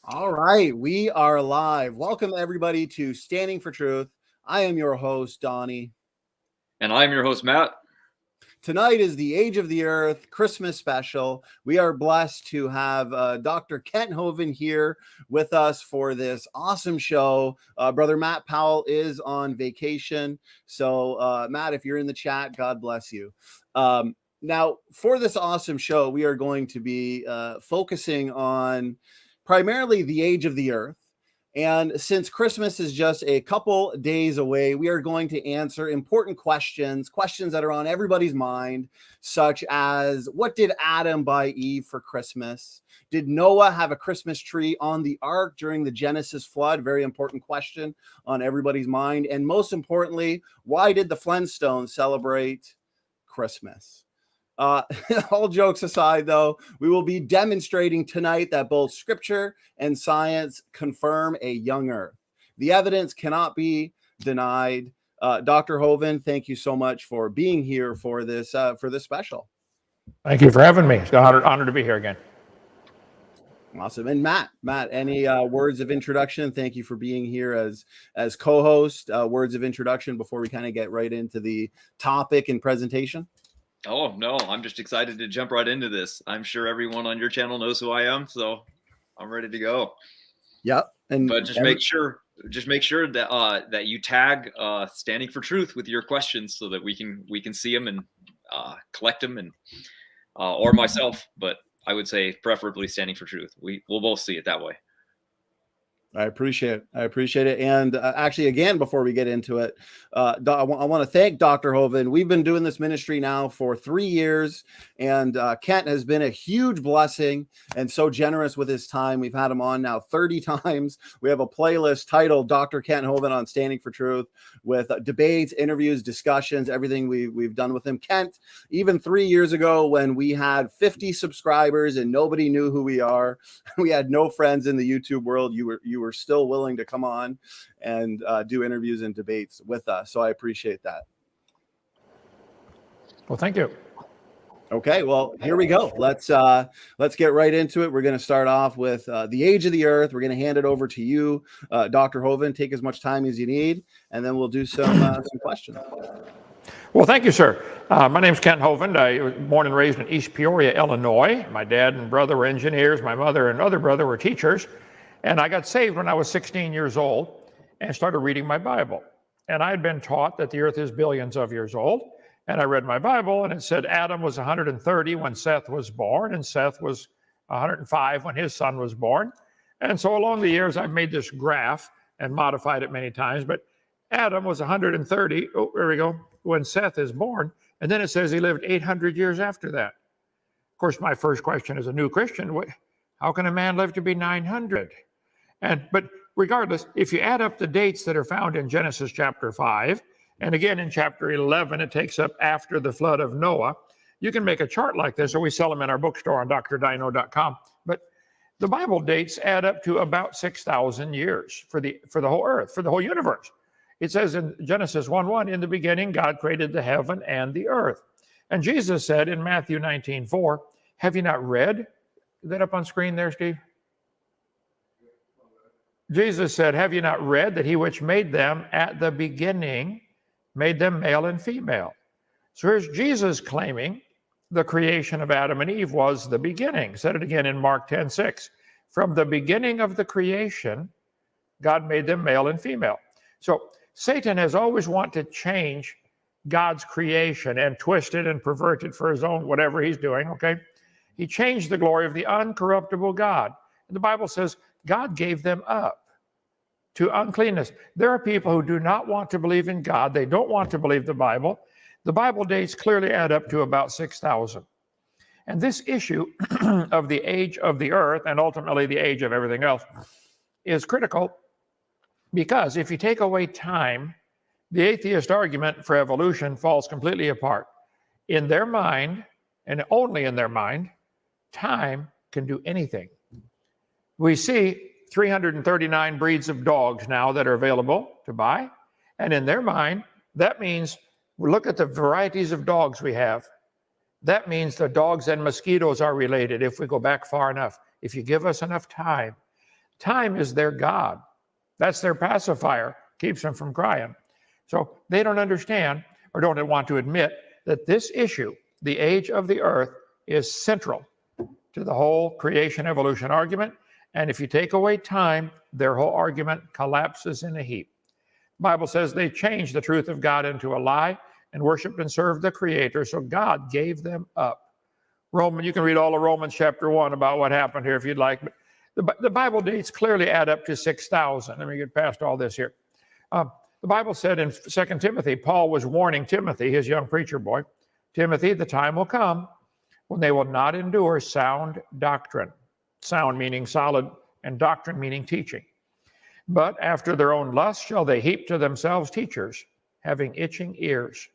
All right, we are live. Welcome everybody to Standing for Truth. I am your host, Donny. And I'm your host, Matt. Tonight is the Age of the Earth Christmas special. We are blessed to have Dr. Kent Hovind here with us for this awesome show. Brother Matt Powell is on vacation. So Matt, if you're in the chat, God bless you. Now, for this awesome show, we are going to be focusing on primarily the age of the earth. And since Christmas is just a couple days away, we are going to answer important questions that are on everybody's mind, such as what did Adam buy Eve for Christmas? Did Noah have a Christmas tree on the ark during the Genesis flood? Very important question on everybody's mind. And most importantly, why did the Flintstones celebrate Christmas? All jokes aside, though, we will be demonstrating tonight that both scripture and science confirm a young earth. The evidence cannot be denied. Dr. Hovind, thank you so much for being here for this special. Thank you for having me. It's an honor to be here again. Awesome. And Matt, any words of introduction? Thank you for being here as co-host. Words of introduction before we kind of get right into the topic and presentation. Oh, no, I'm just excited to jump right into this. I'm sure everyone on your channel knows who I am, so I'm ready to go. Yep. But make sure that that you tag Standing for Truth with your questions so that we can see them and collect them, and or myself, but I would say preferably Standing for Truth. We'll both see it that way. I appreciate it. And actually, again, before we get into it, I want to thank Dr. Hovind. We've been doing this ministry now for 3 years, and Kent has been a huge blessing and so generous with his time. We've had him on now 30 times. We have a playlist titled Dr. Kent Hovind on Standing for Truth with debates, interviews, discussions, everything we've done with him. Kent, even 3 years ago when we had 50 subscribers and nobody knew who we are, we had no friends in the YouTube world, you were still willing to come on and do interviews and debates with us. So I appreciate that. Well, thank you. Okay, well, here we go. Let's get right into it. We're going to start off with the age of the earth. We're going to hand it over to you, Dr. Hovind. Take as much time as you need, and then we'll do some questions. Well, thank you, sir. My name's Kent Hovind. I was born and raised in East Peoria, Illinois. My dad and brother were engineers. My mother and other brother were teachers. And I got saved when I was 16 years old and started reading my Bible. And I had been taught that the earth is billions of years old. And I read my Bible, and it said Adam was 130 when Seth was born, and Seth was 105 when his son was born. And so along the years, I've made this graph and modified it many times, but Adam was 130, oh, there we go, when Seth is born, and then it says he lived 800 years after that. Of course, my first question as a new Christian, how can a man live to be 900? But regardless, if you add up the dates that are found in Genesis chapter 5, and again in chapter 11, it takes up after the flood of Noah, you can make a chart like this, or we sell them in our bookstore on drdino.com. But the Bible dates add up to about 6,000 years for the whole earth, for the whole universe. It says in Genesis 1:1, in the beginning, God created the heaven and the earth. And Jesus said in Matthew 19:4, have you not read? Is that up on screen there, Steve? Jesus said, have you not read that he which made them at the beginning made them male and female? So here's Jesus claiming the creation of Adam and Eve was the beginning. Said it again in Mark 10:6. From the beginning of the creation, God made them male and female. So Satan has always wanted to change God's creation and twist it and pervert it for his own, whatever he's doing, okay? He changed the glory of the uncorruptible God. And the Bible says God gave them up to uncleanness. There are people who do not want to believe in God. They don't want to believe the Bible. The Bible dates clearly add up to about 6,000. And this issue of the age of the earth and ultimately the age of everything else is critical because if you take away time, the atheist argument for evolution falls completely apart. In their mind, and only in their mind, time can do anything. We see 339 breeds of dogs now that are available to buy. And in their mind, that means, look at the varieties of dogs we have. That means the dogs and mosquitoes are related if we go back far enough. If you give us enough time. Time is their God. That's their pacifier, keeps them from crying. So they don't understand or don't want to admit that this issue, the age of the earth, is central to the whole creation evolution argument. And if you take away time, their whole argument collapses in a heap. The Bible says they changed the truth of God into a lie and worshiped and served the Creator, so God gave them up. You can read all of Romans chapter 1 about what happened here if you'd like. But the Bible dates clearly add up to 6,000. Let me get past all this here. The Bible said in 2 Timothy, Paul was warning Timothy, his young preacher boy, Timothy, the time will come when they will not endure sound doctrine. Sound meaning solid, and doctrine meaning teaching. But after their own lust shall they heap to themselves teachers, having itching ears.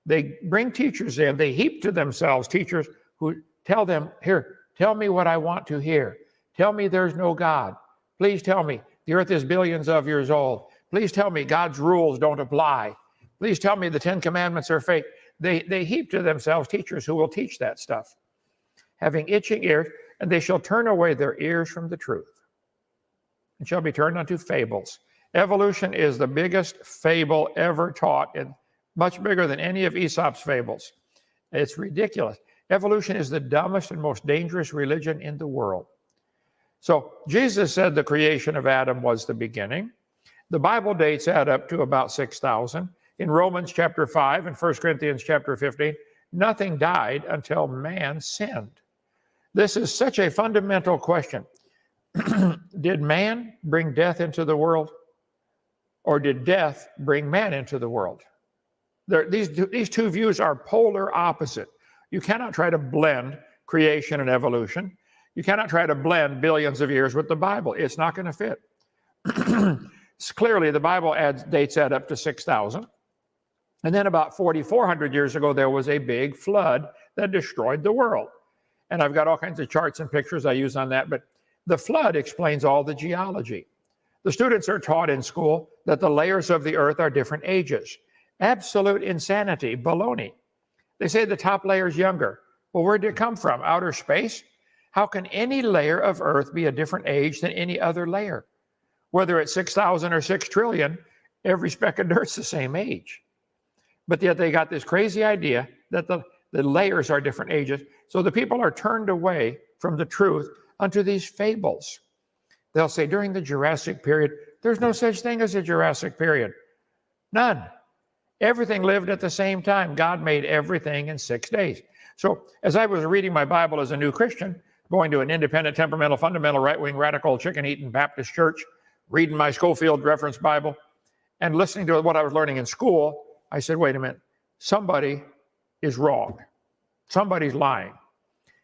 They bring teachers in, they heap to themselves teachers who tell them, here, tell me what I want to hear. Tell me there's no God. Please tell me the earth is billions of years old. Please tell me God's rules don't apply. Please tell me the 10 Commandments are fake. They heap to themselves teachers who will teach that stuff. Having itching ears, and they shall turn away their ears from the truth and shall be turned unto fables. Evolution is the biggest fable ever taught, and much bigger than any of Aesop's fables. It's ridiculous. Evolution is the dumbest and most dangerous religion in the world. So Jesus said the creation of Adam was the beginning. The Bible dates add up to about 6,000. In Romans chapter 5 and 1 Corinthians chapter 15, nothing died until man sinned. This is such a fundamental question. Did man bring death into the world? Or did death bring man into the world? These two views are polar opposite. You cannot try to blend creation and evolution. You cannot try to blend billions of years with the Bible. It's not going to fit. Clearly, the Bible dates add up to 6,000. And then about 4,400 years ago, there was a big flood that destroyed the world. And I've got all kinds of charts and pictures I use on that, but the flood explains all the geology. The students are taught in school that the layers of the earth are different ages. Absolute insanity, baloney. They say the top layer is younger. Well, where did it come from? Outer space? How can any layer of earth be a different age than any other layer? Whether it's 6,000 or 6 trillion, every speck of dirt's the same age. But yet they got this crazy idea that the layers are different ages. So the people are turned away from the truth unto these fables. They'll say during the Jurassic period, there's no such thing as a Jurassic period. None. Everything lived at the same time. God made everything in 6 days. So as I was reading my Bible as a new Christian, going to an independent, temperamental, fundamental, right-wing, radical, chicken-eating Baptist church, reading my Schofield Reference Bible, and listening to what I was learning in school, I said, wait a minute, somebody is wrong. Somebody's lying.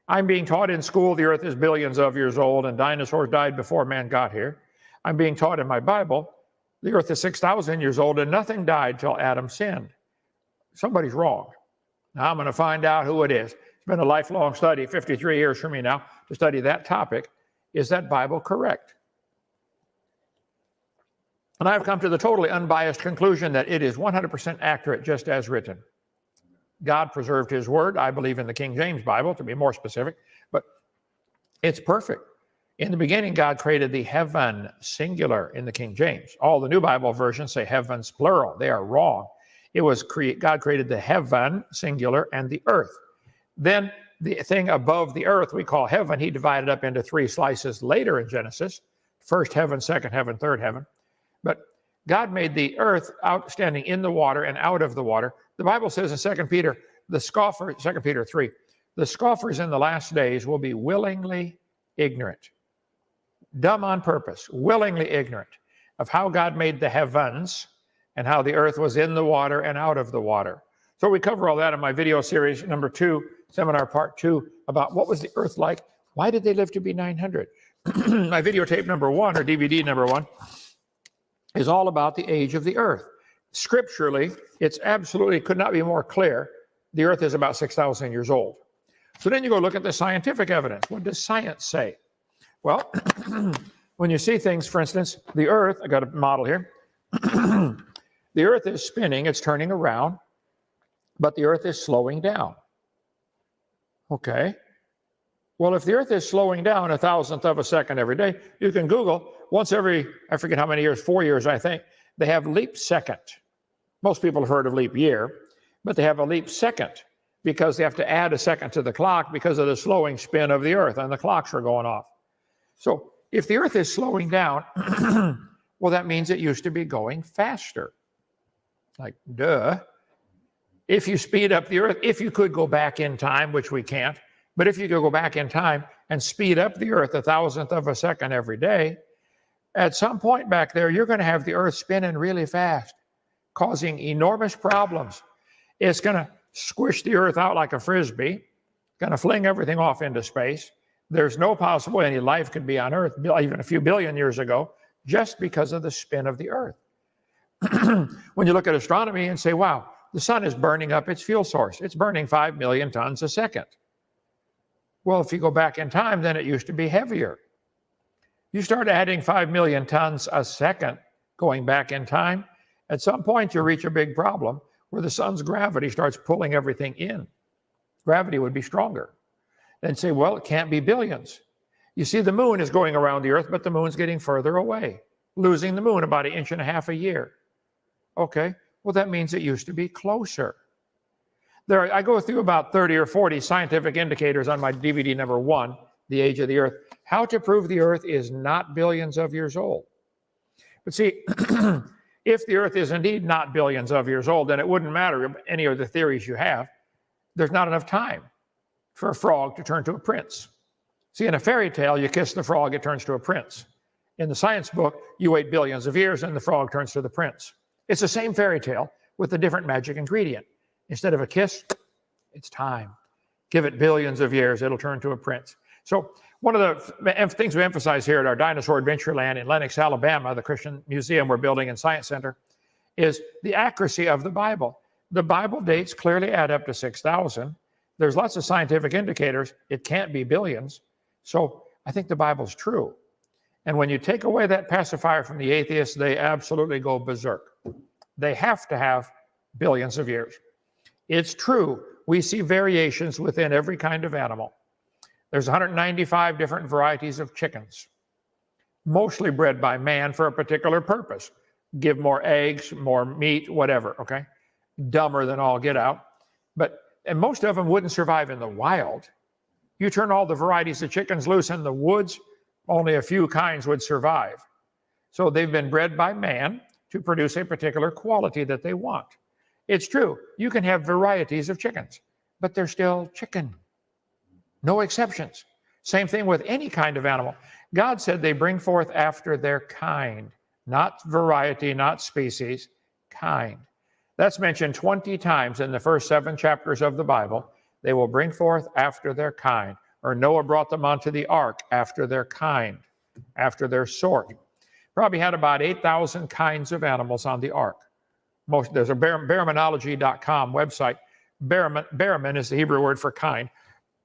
I'm being taught in school the earth is billions of years old and dinosaurs died before man got here. I'm being taught in my Bible the earth is 6,000 years old and nothing died till Adam sinned. Somebody's wrong. Now I'm going to find out who it is. It's been a lifelong study, 53 years for me now, to study that topic. Is that Bible correct? And I've come to the totally unbiased conclusion that it is 100% accurate, just as written. God preserved his word. I believe in the King James Bible, to be more specific, but it's perfect. In the beginning, God created the heaven, singular, in the King James. All the New Bible versions say heavens, plural. They are wrong. It was God created the heaven, singular, and the earth. Then the thing above the earth we call heaven, he divided up into 3 slices later in Genesis. First heaven, second heaven, third heaven. But God made the earth outstanding in the water and out of the water. The Bible says in 2 Peter, 2 Peter 3, the scoffers in the last days will be willingly ignorant, dumb on purpose, willingly ignorant of how God made the heavens and how the earth was in the water and out of the water. So we cover all that in my video series number 2, seminar part 2, about what was the earth like? Why did they live to be 900? My videotape number 1, or DVD number 1, is all about the age of the earth. Scripturally, it's absolutely could not be more clear. The earth is about 6,000 years old. So then you go look at the scientific evidence. What does science say? Well, when you see things, for instance, the earth, I got a model here. The earth is spinning, it's turning around, but the earth is slowing down. Okay. Well, if the earth is slowing down 1,000th of a second every day, you can Google once every, I forget how many years, 4 years, I think, they have leap second. Most people have heard of leap year, but they have a leap second because they have to add a second to the clock because of the slowing spin of the earth and the clocks are going off. So if the earth is slowing down, well, that means it used to be going faster. Like, duh. If you speed up the earth, if you could go back in time, which we can't, but if you could go back in time and speed up the earth 1,000th of a second every day, at some point back there, you're going to have the earth spinning really fast, causing enormous problems. It's going to squish the earth out like a frisbee, going to fling everything off into space. There's no possible any life could be on earth, even a few billion years ago, just because of the spin of the earth. When you look at astronomy and say, wow, the sun is burning up its fuel source. It's burning 5 million tons a second. Well, if you go back in time, then it used to be heavier. You start adding 5 million tons a second going back in time, at some point you reach a big problem where the sun's gravity starts pulling everything in. Gravity would be stronger. Then say, well, it can't be billions. You see, the moon is going around the earth, but the moon's getting further away, losing the moon about 1.5 inches a year. Okay, well, that means it used to be closer. I go through about 30 or 40 scientific indicators on my DVD number 1, The Age of the Earth, how to prove the earth is not billions of years old. But see, if the earth is indeed not billions of years old, then it wouldn't matter any of the theories you have. There's not enough time for a frog to turn to a prince. See, in a fairy tale, you kiss the frog, it turns to a prince. In the science book, you wait billions of years and the frog turns to the prince. It's the same fairy tale with a different magic ingredient. Instead of a kiss, it's time. Give it billions of years, it'll turn to a prince. So one of the things we emphasize here at our Dinosaur Adventureland in Lenox, Alabama, the Christian museum we're building in Science Center, is the accuracy of the Bible. The Bible dates clearly add up to 6,000. There's lots of scientific indicators. It can't be billions. So I think the Bible's true. And when you take away that pacifier from the atheists, they absolutely go berserk. They have to have billions of years. It's true. We see variations within every kind of animal. There's 195 different varieties of chickens, mostly bred by man for a particular purpose. Give more eggs, more meat, whatever, okay? Dumber than all get out. And most of them wouldn't survive in the wild. You turn all the varieties of chickens loose in the woods, only a few kinds would survive. So they've been bred by man to produce a particular quality that they want. It's true, you can have varieties of chickens, but they're still chicken. No exceptions. Same thing with any kind of animal. God said they bring forth after their kind, not variety, not species, kind. That's mentioned 20 times in the first 7 chapters of the Bible. They will bring forth after their kind. Or Noah brought them onto the ark after their kind, after their sort. Probably had about 8,000 kinds of animals on the ark. There's a baraminology.com website. Baramin is the Hebrew word for kind.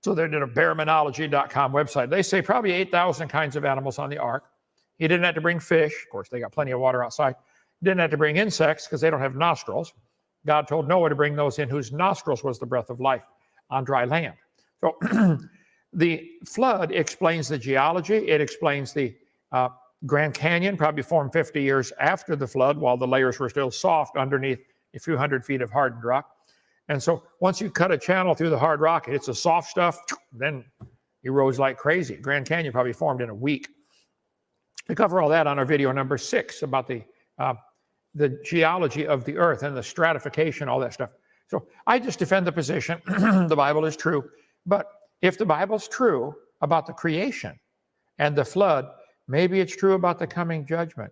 So they did a baraminology.com website. They say probably 8,000 kinds of animals on the ark. He didn't have to bring fish. Of course, they got plenty of water outside. Didn't have to bring insects because they don't have nostrils. God told Noah to bring those in whose nostrils was the breath of life on dry land. So the flood explains the geology. It explains the Grand Canyon, probably formed 50 years after the flood while the layers were still soft underneath a few hundred feet of hardened rock. And so once you cut a channel through the hard rock, it's the soft stuff, then it rose like crazy. Grand Canyon probably formed in a week. We cover all that on our video number 6 about the geology of the earth and the stratification, all that stuff. So I just defend the position, the Bible is true. But if the Bible's true about the creation and the flood, maybe it's true about the coming judgment.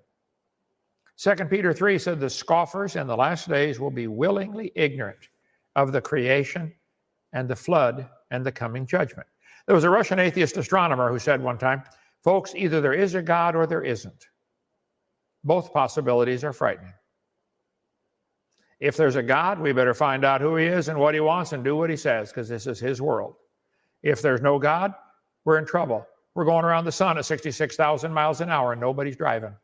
2 Peter 3 said the scoffers in the last days will be willingly ignorant of the creation and the flood and the coming judgment. There was a Russian atheist astronomer who said one time, folks, either there is a God or there isn't. Both possibilities are frightening. If there's a God, we better find out who he is and what he wants and do what he says, because this is his world. If there's no God, we're in trouble. We're going around the sun at 66,000 miles an hour and nobody's driving.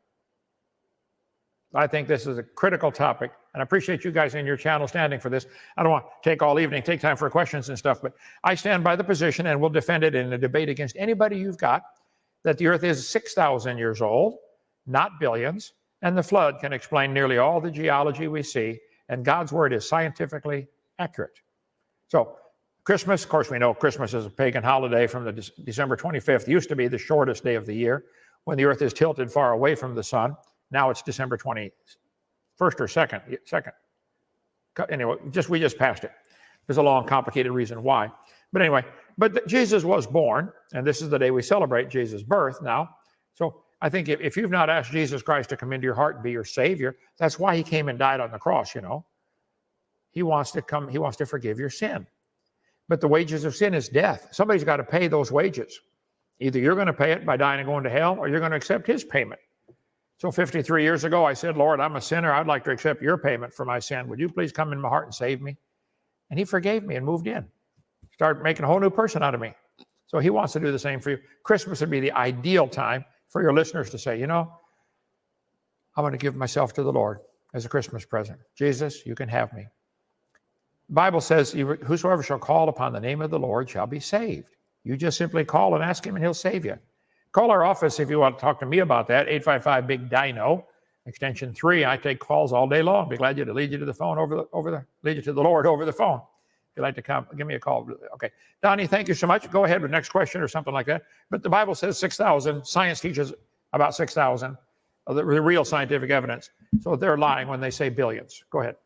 I think this is a critical topic, and I appreciate you guys in your channel standing for this. I don't want to take all evening, take time for questions and stuff, but I stand by the position and will defend it in a debate against anybody you've got, that the earth is 6,000 years old, not billions, and the flood can explain nearly all the geology we see, and God's word is scientifically accurate. So Christmas, of course, we know Christmas is a pagan holiday from the December 25th. Used to be the shortest day of the year when the earth is tilted far away from the sun. Now it's December 21st or 2nd. Anyway, we just passed it. There's a long, complicated reason why. But anyway, Jesus was born, and this is the day we celebrate Jesus' birth now. So I think if you've not asked Jesus Christ to come into your heart and be your Savior, that's why he came and died on the cross, you know. He wants to come, he wants to forgive your sin. But the wages of sin is death. Somebody's got to pay those wages. Either you're going to pay it by dying and going to hell, or you're going to accept his payment. So 53 years ago, I said, Lord, I'm a sinner. I'd like to accept your payment for my sin. Would you please come in my heart and save me? And he forgave me and moved in. Started making a whole new person out of me. So he wants to do the same for you. Christmas would be the ideal time for your listeners to say, you know, I'm going to give myself to the Lord as a Christmas present. Jesus, you can have me. The Bible says, whosoever shall call upon the name of the Lord shall be saved. You just simply call and ask him and he'll save you. Call our office if you want to talk to me about that, 855-BIG-DINO, extension 3. I take calls all day long. Be glad to lead you to the phone lead you to the Lord over the phone. If you'd like to come, give me a call. Okay. Donny, thank you so much. Go ahead with the next question or something like that. But the Bible says 6,000. Science teaches about 6,000, the real scientific evidence. So they're lying when they say billions. Go ahead.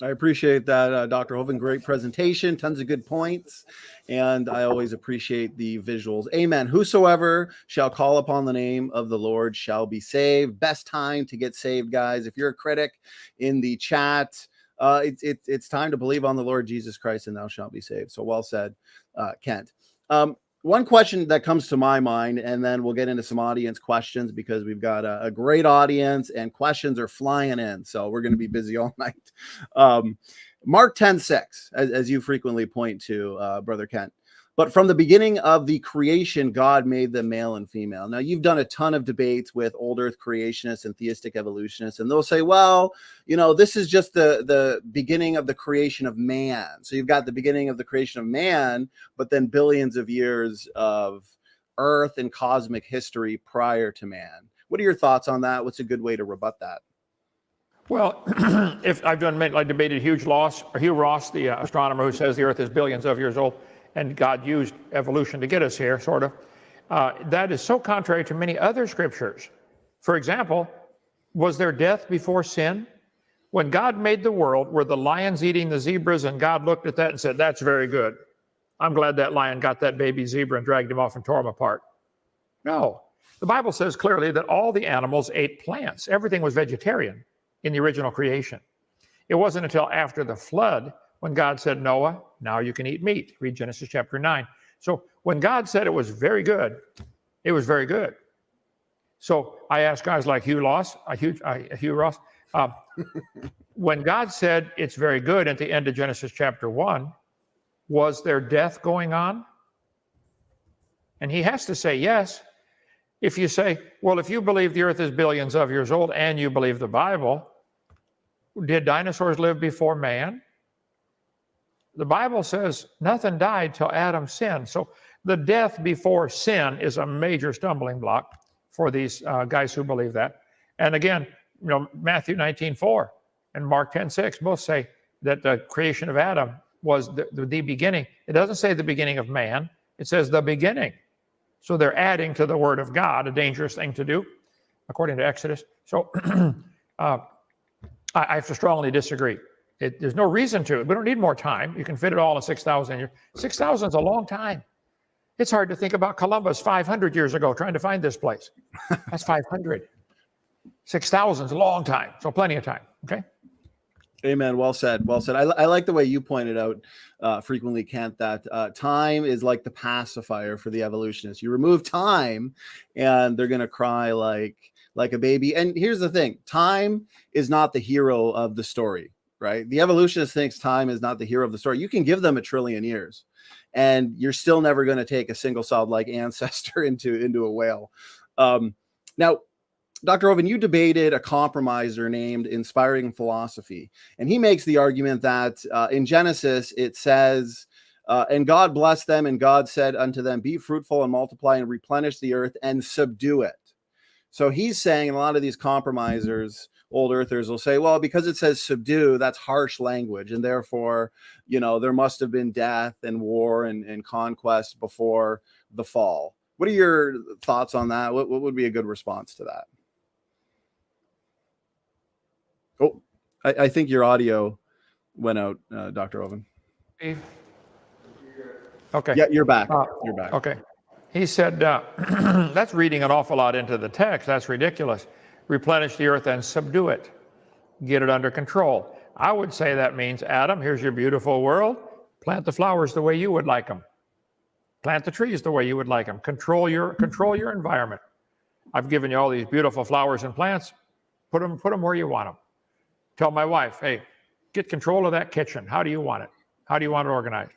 I appreciate that, Dr. Hovind. Great presentation, tons of good points, and I always appreciate the visuals. Amen. Whosoever shall call upon the name of the Lord shall be saved. Best time to get saved, guys. If you're a critic in the chat, it's time to believe on the Lord Jesus Christ, and thou shalt be saved. So well said, Kent. One question that comes to my mind, and then we'll get into some audience questions because we've got a great audience and questions are flying in. So we're going to be busy all night. Mark 10:6, as you frequently point to, Brother Kent. But from the beginning of the creation, God made them male and female. Now, you've done a ton of debates with old earth creationists and theistic evolutionists, and they'll say, well, you know, this is just the beginning of the creation of man. So you've got the beginning of the creation of man, but then billions of years of earth and cosmic history prior to man. What are your thoughts on that? What's a good way to rebut that? Well, if I debated Hugh Ross, the astronomer who says the earth is billions of years old, and God used evolution to get us here, sort of. That is so contrary to many other scriptures. For example, was there death before sin? When God made the world, were the lions eating the zebras, and God looked at that and said, that's very good. I'm glad that lion got that baby zebra and dragged him off and tore him apart. No. The Bible says clearly that all the animals ate plants. Everything was vegetarian in the original creation. It wasn't until after the flood when God said, Noah, now you can eat meat. Read Genesis chapter 9. So when God said it was very good, it was very good. So I ask guys like Hugh Ross, when God said it's very good at the end of Genesis chapter 1, was there death going on? And he has to say yes. If you say, well, if you believe the earth is billions of years old and you believe the Bible, did dinosaurs live before man? The Bible says nothing died till Adam sinned. So the death before sin is a major stumbling block for these guys who believe that. And again, Matthew 19:4 and Mark 10:6 both say that the creation of Adam was the beginning. It doesn't say the beginning of man. It says the beginning. So they're adding to the word of God, a dangerous thing to do, according to Exodus. So I have to strongly disagree. There's no reason to. We don't need more time. You can fit it all in 6,000 years. 6,000 is a long time. It's hard to think about Columbus 500 years ago trying to find this place. That's 500. 6,000 is a long time, so plenty of time, okay? Amen. Well said. Well said. I like the way you pointed out frequently, Kent, that time is like the pacifier for the evolutionists. You remove time and they're going to cry like a baby. And here's the thing. Time is not the hero of the story, right? The evolutionist thinks time is not the hero of the story. You can give them 1 trillion years and you're still never going to take a single-celled like ancestor into a whale. Now, Dr. Hovind, you debated a compromiser named Inspiring Philosophy, and he makes the argument that in Genesis it says, and God blessed them, and God said unto them, be fruitful and multiply and replenish the earth and subdue it. So he's saying, and a lot of these compromisers, old earthers will say, well, because it says subdue, that's harsh language, and therefore, there must have been death and war and conquest before the fall. What are your thoughts on that? What would be a good response to that? Oh, I think your audio went out, Dr. Hovind. Okay. Yeah, you're back. You're back. Okay. He said, that's reading an awful lot into the text. That's ridiculous. Replenish the earth and subdue it. Get it under control. I would say that means, Adam, here's your beautiful world. Plant the flowers the way you would like them. Plant the trees the way you would like them. Control your environment. I've given you all these beautiful flowers and plants. Put them where you want them. Tell my wife, hey, get control of that kitchen. How do you want it? How do you want it organized?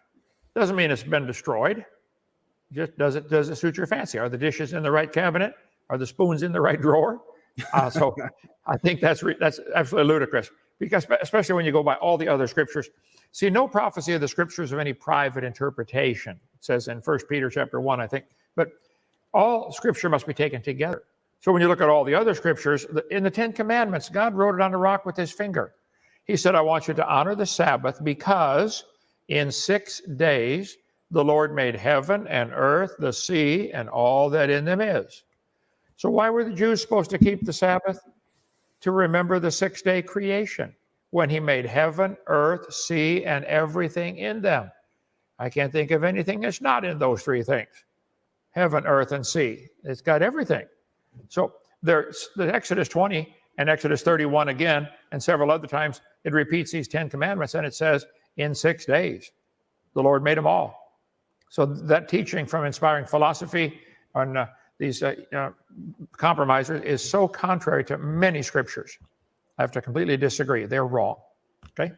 Doesn't mean it's been destroyed. Just does it suit your fancy? Are the dishes in the right cabinet? Are the spoons in the right drawer? So I think that's absolutely ludicrous, because especially when you go by all the other scriptures. See, no prophecy of the scriptures of any private interpretation. It says in 1 Peter chapter 1, I think. But all scripture must be taken together. So when you look at all the other scriptures, in the 10 Commandments, God wrote it on a rock with his finger. He said, I want you to honor the Sabbath because in 6 days the Lord made heaven and earth, the sea, and all that in them is. So why were the Jews supposed to keep the Sabbath? To remember the 6-day creation, when he made heaven, earth, sea, and everything in them. I can't think of anything that's not in those 3 things. Heaven, earth, and sea. It's got everything. So there's the Exodus 20 and Exodus 31 again, and several other times it repeats these 10 commandments, and it says, in 6 days, the Lord made them all. So that teaching from Inspiring Philosophy on these compromisers is so contrary to many scriptures. I have to completely disagree. They're wrong. Okay?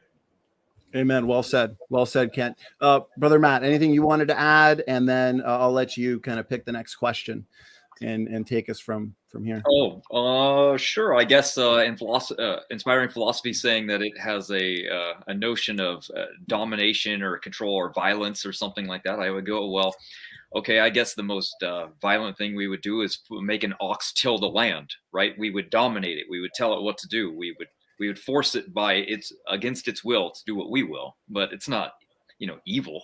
Amen. Well said. Well said, Kent. Brother Matt, anything you wanted to add? And then I'll let you kind of pick the next question and take us from here. Sure. I guess Inspiring Philosophy saying that it has a notion of domination or control or violence or something like that. I would go, well, okay, I guess the most violent thing we would do is make an ox till the land, right? We would dominate it. We would tell it what to do. We would force it against its will to do what we will. But it's not, evil.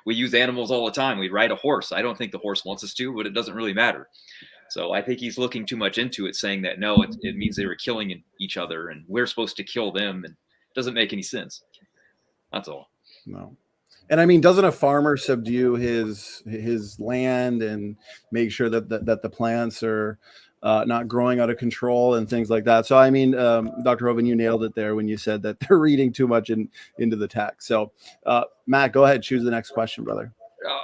We use animals all the time. We ride a horse. I don't think the horse wants us to, but it doesn't really matter. So I think he's looking too much into it, saying that, no, it means they were killing each other and we're supposed to kill them. And it doesn't make any sense. That's all. No. And I mean, doesn't a farmer subdue his land and make sure that the plants are not growing out of control and things like that? So I mean, Dr. Hovind, you nailed it there when you said that they're reading too much into the text. So Matt, go ahead, choose the next question, brother.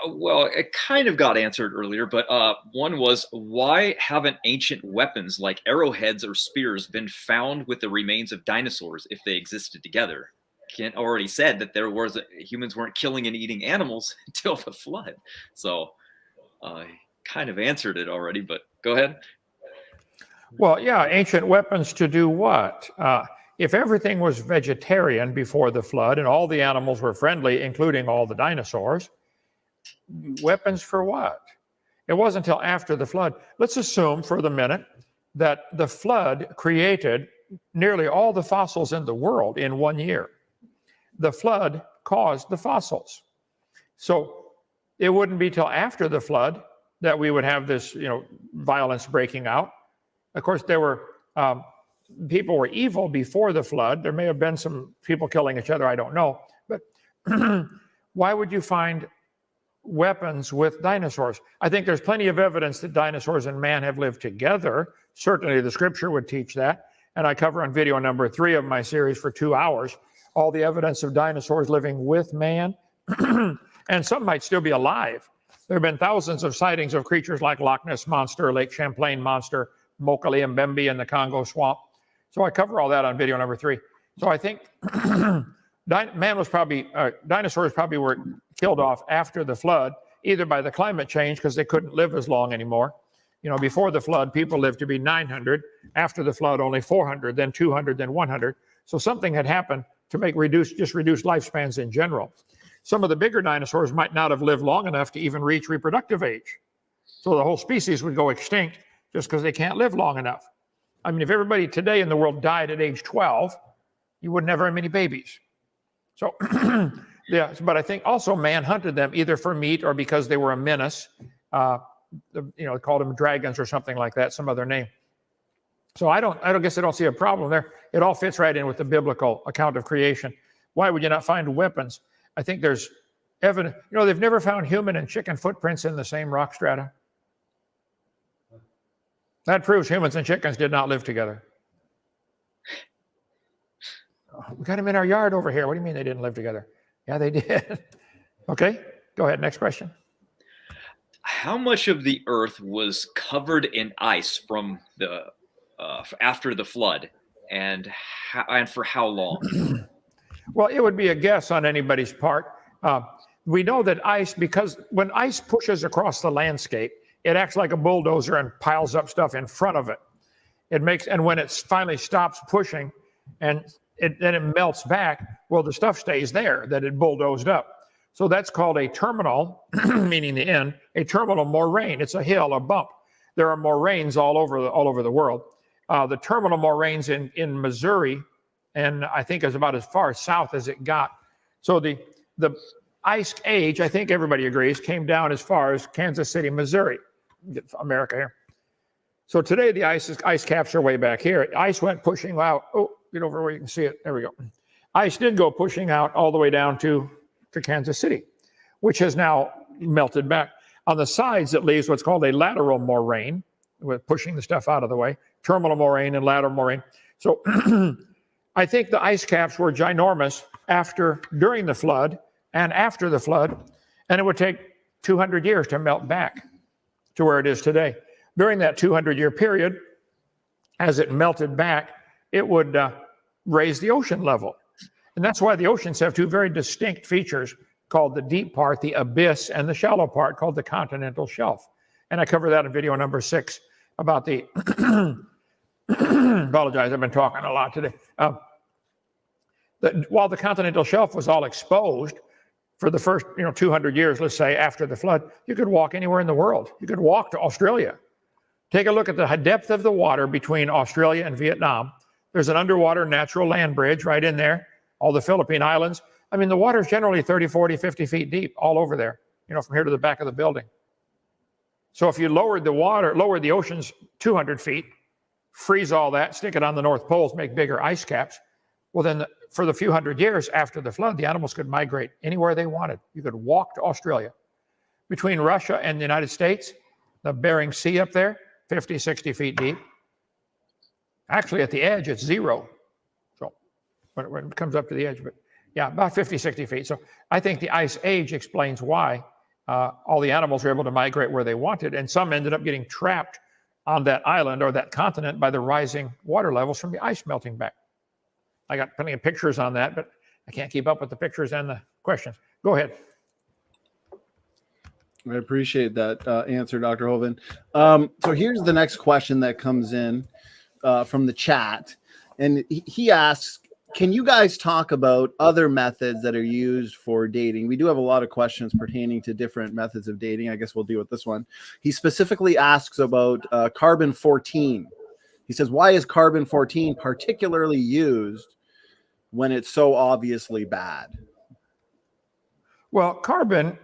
Well, it kind of got answered earlier, but one was, why haven't ancient weapons like arrowheads or spears been found with the remains of dinosaurs if they existed together? Kent already said that humans weren't killing and eating animals until the flood. So kind of answered it already, but go ahead. Well, yeah, ancient weapons to do what? If everything was vegetarian before the flood and all the animals were friendly, including all the dinosaurs, weapons for what? It wasn't until after the flood. Let's assume for the minute that the flood created nearly all the fossils in the world in 1 year. The flood caused the fossils. So it wouldn't be till after the flood that we would have this, violence breaking out. Of course, there were people were evil before the flood. There may have been some people killing each other, I don't know. But why would you find weapons with dinosaurs? I think there's plenty of evidence that dinosaurs and man have lived together. Certainly the scripture would teach that. And I cover on video number 3 of my series for 2 hours all the evidence of dinosaurs living with man. And some might still be alive. There have been thousands of sightings of creatures like Loch Ness Monster, Lake Champlain Monster, Mokele Mbembe in the Congo swamp. So I cover all that on video number 3. So I think dinosaurs probably were killed off after the flood, either by the climate change because they couldn't live as long anymore. Before the flood, people lived to be 900. After the flood, only 400, then 200, then 100. So something had happened to reduce lifespans in general. Some of the bigger dinosaurs might not have lived long enough to even reach reproductive age. So the whole species would go extinct just because they can't live long enough. I mean, if everybody today in the world died at age 12, you wouldn't have very many babies. So, yeah, but I think also man hunted them either for meat or because they were a menace. Called them dragons or something like that, some other name. So I don't see a problem there. It all fits right in with the biblical account of creation. Why would you not find weapons? I think there's evidence. They've never found human and chicken footprints in the same rock strata. That proves humans and chickens did not live together. We got them in our yard over here. What do you mean they didn't live together? Yeah, they did. Okay, go ahead. Next question. How much of the earth was covered in ice from the after the flood, and for how long? Well, it would be a guess on anybody's part. We know that ice, because when ice pushes across the landscape, it acts like a bulldozer and piles up stuff in front of it. And when it finally stops pushing, and then it melts back, well, the stuff stays there that it bulldozed up. So that's called a terminal, meaning the end, a terminal moraine. It's a hill, a bump. There are moraines all over the world. The terminal moraines in Missouri, and I think is about as far south as it got. So the ice age, I think everybody agrees, came down as far as Kansas City, Missouri, America here. So today the ice caps are way back here. Ice went pushing out. Oh, get over where you can see it. There we go. Ice did go pushing out all the way down to Kansas City, which has now melted back. On the sides, it leaves what's called a lateral moraine, with pushing the stuff out of the way, terminal moraine and lateral moraine. So I think the ice caps were ginormous during the flood and after the flood, and it would take 200 years to melt back to where it is today. During that 200-year period, as it melted back, it would raise the ocean level. And that's why the oceans have two very distinct features called the deep part, the abyss, and the shallow part called the continental shelf. And I cover that in video number 6 about the, apologize, I've been talking a lot today. While the continental shelf was all exposed for the first 200 years, let's say, after the flood, you could walk anywhere in the world. You could walk to Australia. Take a look at the depth of the water between Australia and Vietnam. There's an underwater natural land bridge right in there. All the Philippine Islands. I mean, the water is generally 30, 40, 50 feet deep all over there, from here to the back of the building. So if you lowered the oceans 200 feet, freeze all that, stick it on the North Poles, make bigger ice caps, well, then for the few hundred years after the flood, the animals could migrate anywhere they wanted. You could walk to Australia. Between Russia and the United States, the Bering Sea up there, 50, 60 feet deep. Actually, at the edge, it's 0. So when it comes up to the edge, but yeah, about 50, 60 feet. So I think the Ice Age explains why all the animals were able to migrate where they wanted, and some ended up getting trapped on that island or that continent by the rising water levels from the ice melting back. I got plenty of pictures on that, but I can't keep up with the pictures and the questions. Go ahead. I appreciate that answer, Dr. Hovind. So here's the next question that comes in from the chat. And he asks, can you guys talk about other methods that are used for dating? We do have a lot of questions pertaining to different methods of dating. I guess we'll deal with this one. He specifically asks about carbon-14. He says, why is carbon-14 particularly used when it's so obviously bad? Well, carbon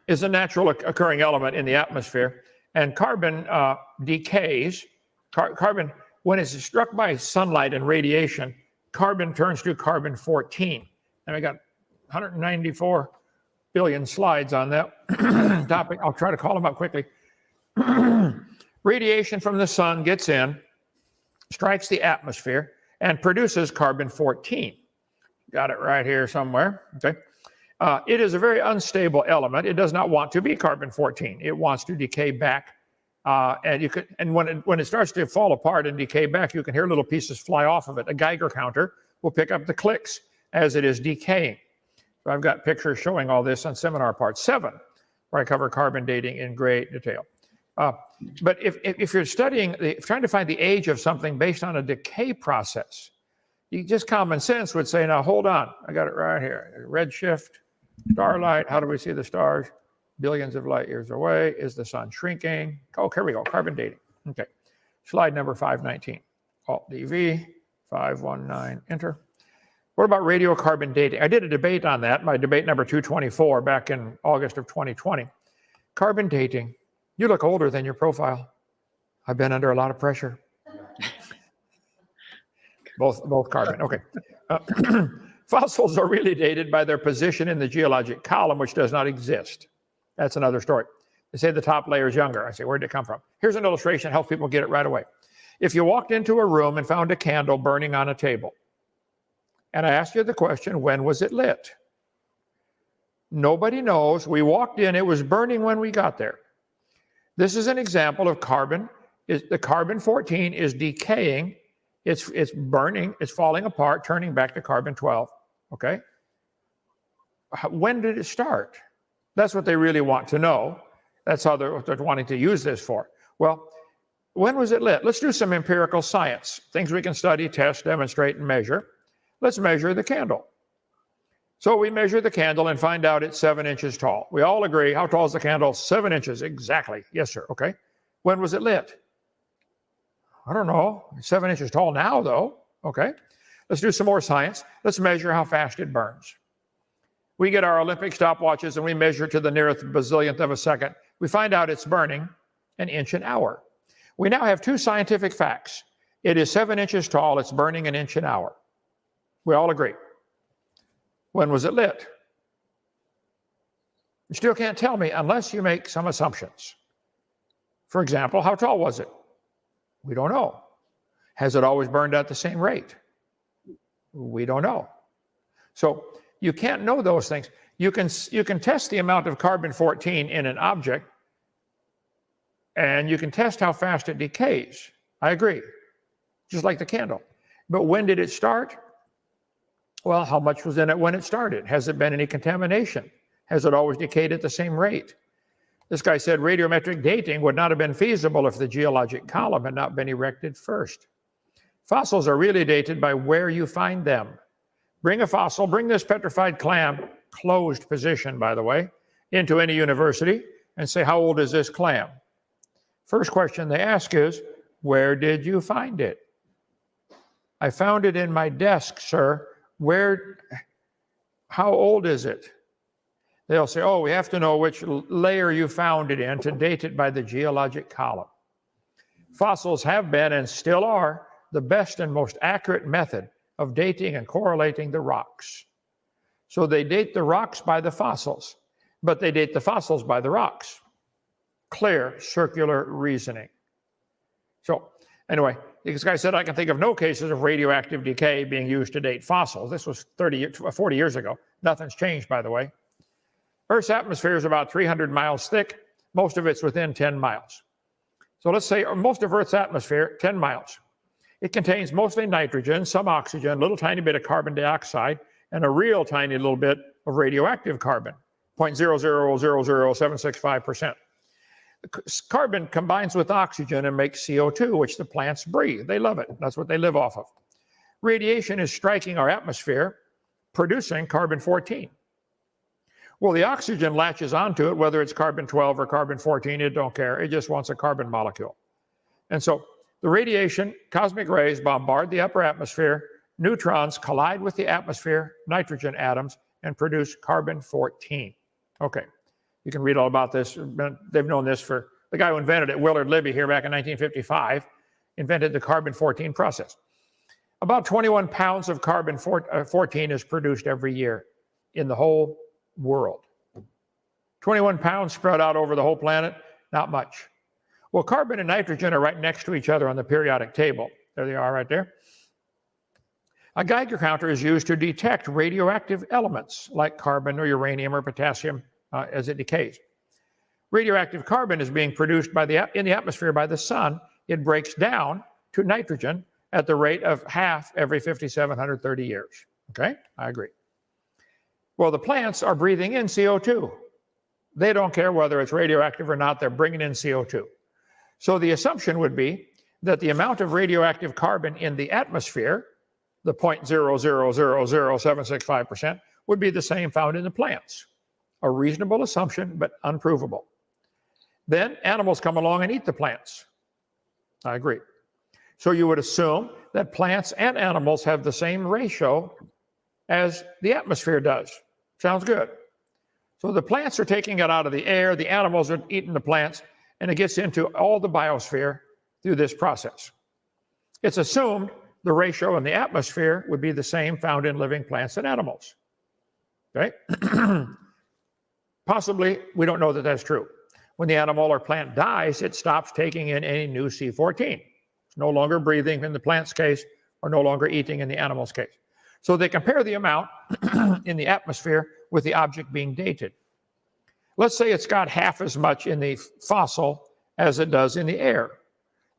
is a natural occurring element in the atmosphere, and carbon decays. Carbon, when it's struck by sunlight and radiation, carbon turns to carbon-14. And I got 194 billion slides on that topic. I'll try to call them up quickly. Radiation from the sun gets in, strikes the atmosphere, and produces carbon-14. Got it right here somewhere. Okay. It is a very unstable element. It does not want to be carbon-14. It wants to decay back. And when it starts to fall apart and decay back, you can hear little pieces fly off of it. A Geiger counter will pick up the clicks as it is decaying. So I've got pictures showing all this on seminar part 7, where I cover carbon dating in great detail. But if you're studying, trying to find the age of something based on a decay process, just common sense would say, now hold on, I got it right here. Redshift, starlight, how do we see the stars? Billions of light years away. Is the sun shrinking? Oh, here we go, carbon dating. Okay, slide number 519. Alt-DV, 519, enter. What about radiocarbon dating? I did a debate on that, my debate number 224 back in August of 2020. Carbon dating, you look older than your profile. I've been under a lot of pressure. Both carbon, okay. Fossils are really dated by their position in the geologic column, which does not exist. That's another story. They say the top layer is younger. I say, where'd it come from? Here's an illustration that helps people get it right away. If you walked into a room and found a candle burning on a table, and I asked you the question, when was it lit? Nobody knows. We walked in, it was burning when we got there. This is an example of carbon. The carbon-14 is decaying. It's burning, it's falling apart, turning back to carbon-12, okay? When did it start? That's what they really want to know. That's how they're wanting to use this for. Well, when was it lit? Let's do some empirical science, things we can study, test, demonstrate, and measure. Let's measure the candle. So we measure the candle and find out it's 7 inches tall. We all agree, how tall is the candle? 7 inches, exactly. Yes, sir, okay. When was it lit? I don't know, 7 inches tall now though, okay. Let's do some more science. Let's measure how fast it burns. We get our Olympic stopwatches and we measure to the nearest bazillionth of a second. We find out it's burning 1 inch an hour. We now have 2 scientific facts. It is 7 inches tall, it's burning 1 inch an hour. We all agree. When was it lit? You still can't tell me unless you make some assumptions. For example, how tall was it? We don't know. Has it always burned at the same rate? We don't know. So you can't know those things. You can test the amount of carbon-14 in an object, and you can test how fast it decays. I agree, just like the candle. But when did it start? Well, how much was in it when it started? Has there been any contamination? Has it always decayed at the same rate? This guy said radiometric dating would not have been feasible if the geologic column had not been erected first. Fossils are really dated by where you find them. Bring a fossil, bring this petrified clam, closed position, by the way, into any university and say, how old is this clam? First question they ask is, where did you find it? I found it in my desk, sir. How old is it? They'll say, oh, we have to know which layer you found it in to date it by the geologic column. Fossils have been and still are the best and most accurate method of dating and correlating the rocks. So they date the rocks by the fossils, but they date the fossils by the rocks. Clear circular reasoning. So anyway, this guy said, I can think of no cases of radioactive decay being used to date fossils. This was 40 years ago. Nothing's changed, by the way. Earth's atmosphere is about 300 miles thick. Most of it's within 10 miles. So let's say most of Earth's atmosphere, 10 miles. It contains mostly nitrogen, some oxygen, a little tiny bit of carbon dioxide, and a real tiny little bit of radioactive carbon, 0.0000765%. Carbon combines with oxygen and makes CO2, which the plants breathe. They love it. That's what they live off of. Radiation is striking our atmosphere, producing carbon-14. Well, the oxygen latches onto it, whether it's carbon-12 or carbon-14, it don't care. It just wants a carbon molecule. And so the radiation, cosmic rays bombard the upper atmosphere. Neutrons collide with the atmosphere, nitrogen atoms, and produce carbon-14. Okay. You can read all about this. They've known this for the guy who invented it, Willard Libby, here back in 1955, invented the carbon-14 process. About 21 pounds of carbon-14 is produced every year in the whole world. 21 pounds spread out over the whole planet, not much. Well, carbon and nitrogen are right next to each other on the periodic table. There they are right there. A Geiger counter is used to detect radioactive elements like carbon or uranium or potassium as it decays. Radioactive carbon is being produced in the atmosphere by the sun. It breaks down to nitrogen at the rate of half every 5,730 years. Okay, I agree. Well, the plants are breathing in CO2. They don't care whether it's radioactive or not, they're bringing in CO2. So the assumption would be that the amount of radioactive carbon in the atmosphere, the 0.0000765%, would be the same found in the plants. A reasonable assumption, but unprovable. Then animals come along and eat the plants. I agree. So you would assume that plants and animals have the same ratio as the atmosphere does. Sounds good. So the plants are taking it out of the air, the animals are eating the plants, and it gets into all the biosphere through this process. It's assumed the ratio in the atmosphere would be the same found in living plants and animals. Okay? Possibly, we don't know that that's true. When the animal or plant dies, it stops taking in any new C14. It's no longer breathing in the plant's case or no longer eating in the animal's case. So they compare the amount in the atmosphere with the object being dated. Let's say it's got half as much in the fossil as it does in the air.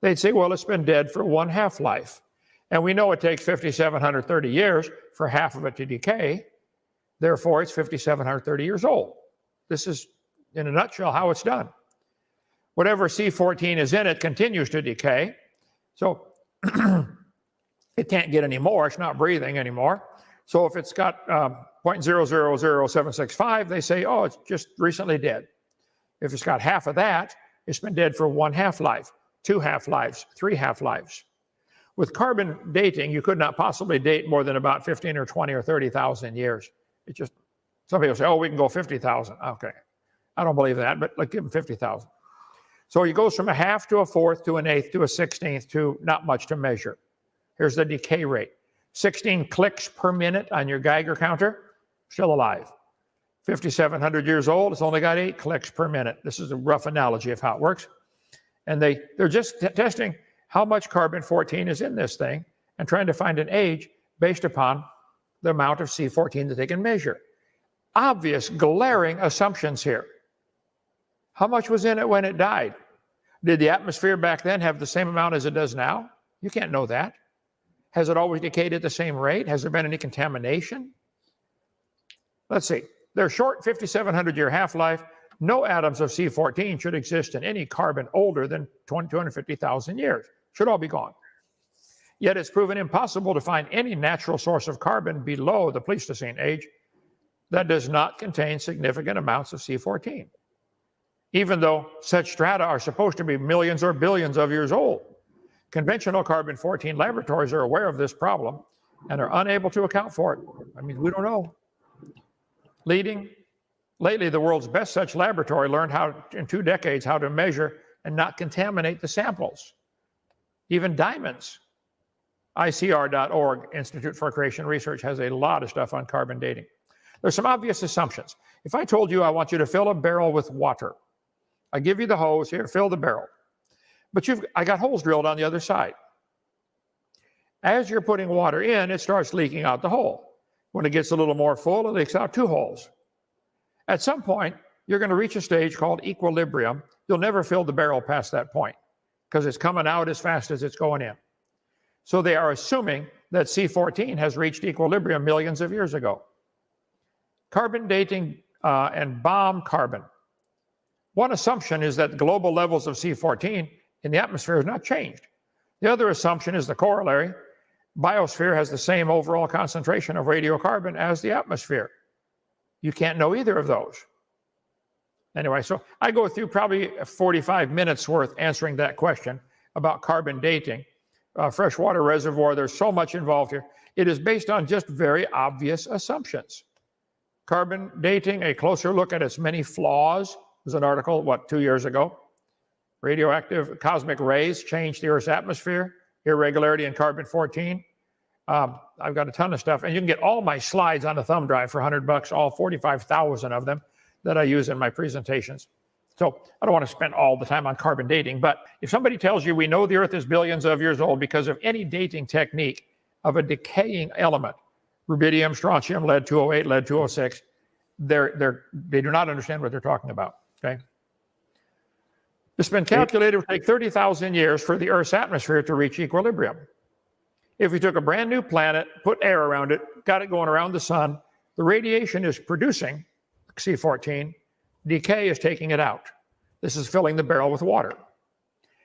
They'd say, well, it's been dead for one half-life. And we know it takes 5,730 years for half of it to decay. Therefore, it's 5,730 years old. This is, in a nutshell, how it's done. Whatever C14 is in it continues to decay. So it can't get any more. It's not breathing anymore. So if it's got 0.000765, they say, oh, it's just recently dead. If it's got half of that, it's been dead for one half-life, 2 half-lives, 3 half-lives. With carbon dating, you could not possibly date more than about 15 or 20 or 30,000 years. It just, some people say, oh, we can go 50,000. Okay. I don't believe that, but let's give them 50,000. So it goes from a half to a fourth to an eighth to a 16th to not much to measure. Here's the decay rate. 16 clicks per minute on your Geiger counter, still alive. 5,700 years old, it's only got 8 clicks per minute. This is a rough analogy of how it works. And they're just testing how much carbon-14 is in this thing and trying to find an age based upon the amount of C14 that they can measure. Obvious, glaring assumptions here. How much was in it when it died? Did the atmosphere back then have the same amount as it does now? You can't know that. Has it always decayed at the same rate? Has there been any contamination? Let's see. Their short 5,700-year half-life, no atoms of C14 should exist in any carbon older than 250,000 years. Should all be gone. Yet it's proven impossible to find any natural source of carbon below the Pleistocene age that does not contain significant amounts of C14, even though such strata are supposed to be millions or billions of years old. Conventional carbon-14 laboratories are aware of this problem and are unable to account for it. I mean, we don't know. Lately, the world's best such laboratory learned how, in 2 decades, how to measure and not contaminate the samples. Even diamonds. ICR.org, Institute for Creation Research, has a lot of stuff on carbon dating. There's some obvious assumptions. If I told you I want you to fill a barrel with water, I give you the hose, here, fill the barrel. But I got holes drilled on the other side. As you're putting water in, it starts leaking out the hole. When it gets a little more full, it leaks out 2 holes. At some point, you're going to reach a stage called equilibrium. You'll never fill the barrel past that point because it's coming out as fast as it's going in. So they are assuming that C14 has reached equilibrium millions of years ago. Carbon dating and bomb carbon. One assumption is that global levels of C14 in the atmosphere has not changed. The other assumption is the corollary. Biosphere has the same overall concentration of radiocarbon as the atmosphere. You can't know either of those. Anyway, so I go through probably 45 minutes worth answering that question about carbon dating. Freshwater reservoir, there's so much involved here. It is based on just very obvious assumptions. Carbon dating, a closer look at its many flaws. There's an article, 2 years ago. Radioactive cosmic rays change the Earth's atmosphere, irregularity in carbon-14. I've got a ton of stuff, and you can get all my slides on a thumb drive for $100, all 45,000 of them that I use in my presentations. So I don't want to spend all the time on carbon dating, but if somebody tells you we know the Earth is billions of years old because of any dating technique of a decaying element, rubidium, strontium, lead-208, lead-206, they do not understand what they're talking about, okay? It's been calculated it would take 30,000 years for the Earth's atmosphere to reach equilibrium. If we took a brand new planet, put air around it, got it going around the sun, the radiation is producing C14, decay is taking it out. This is filling the barrel with water.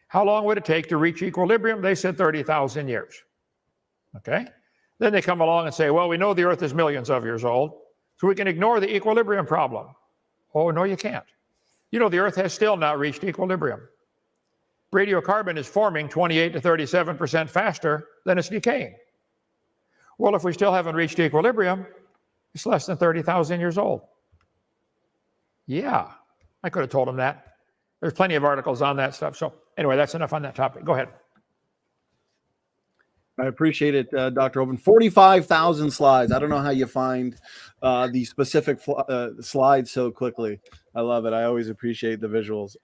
How long would it take to reach equilibrium? They said 30,000 years. Okay? Then they come along and say, well, we know the Earth is millions of years old, so we can ignore the equilibrium problem. Oh, no, you can't. You know, the Earth has still not reached equilibrium. Radiocarbon is forming 28 to 37% faster than it's decaying. Well, if we still haven't reached equilibrium, it's less than 30,000 years old. Yeah, I could have told them that. There's plenty of articles on that stuff. So anyway, that's enough on that topic. Go ahead. I appreciate it, Dr. Hovind. 45,000 slides. I don't know how you find the specific slides so quickly. I love it. I always appreciate the visuals.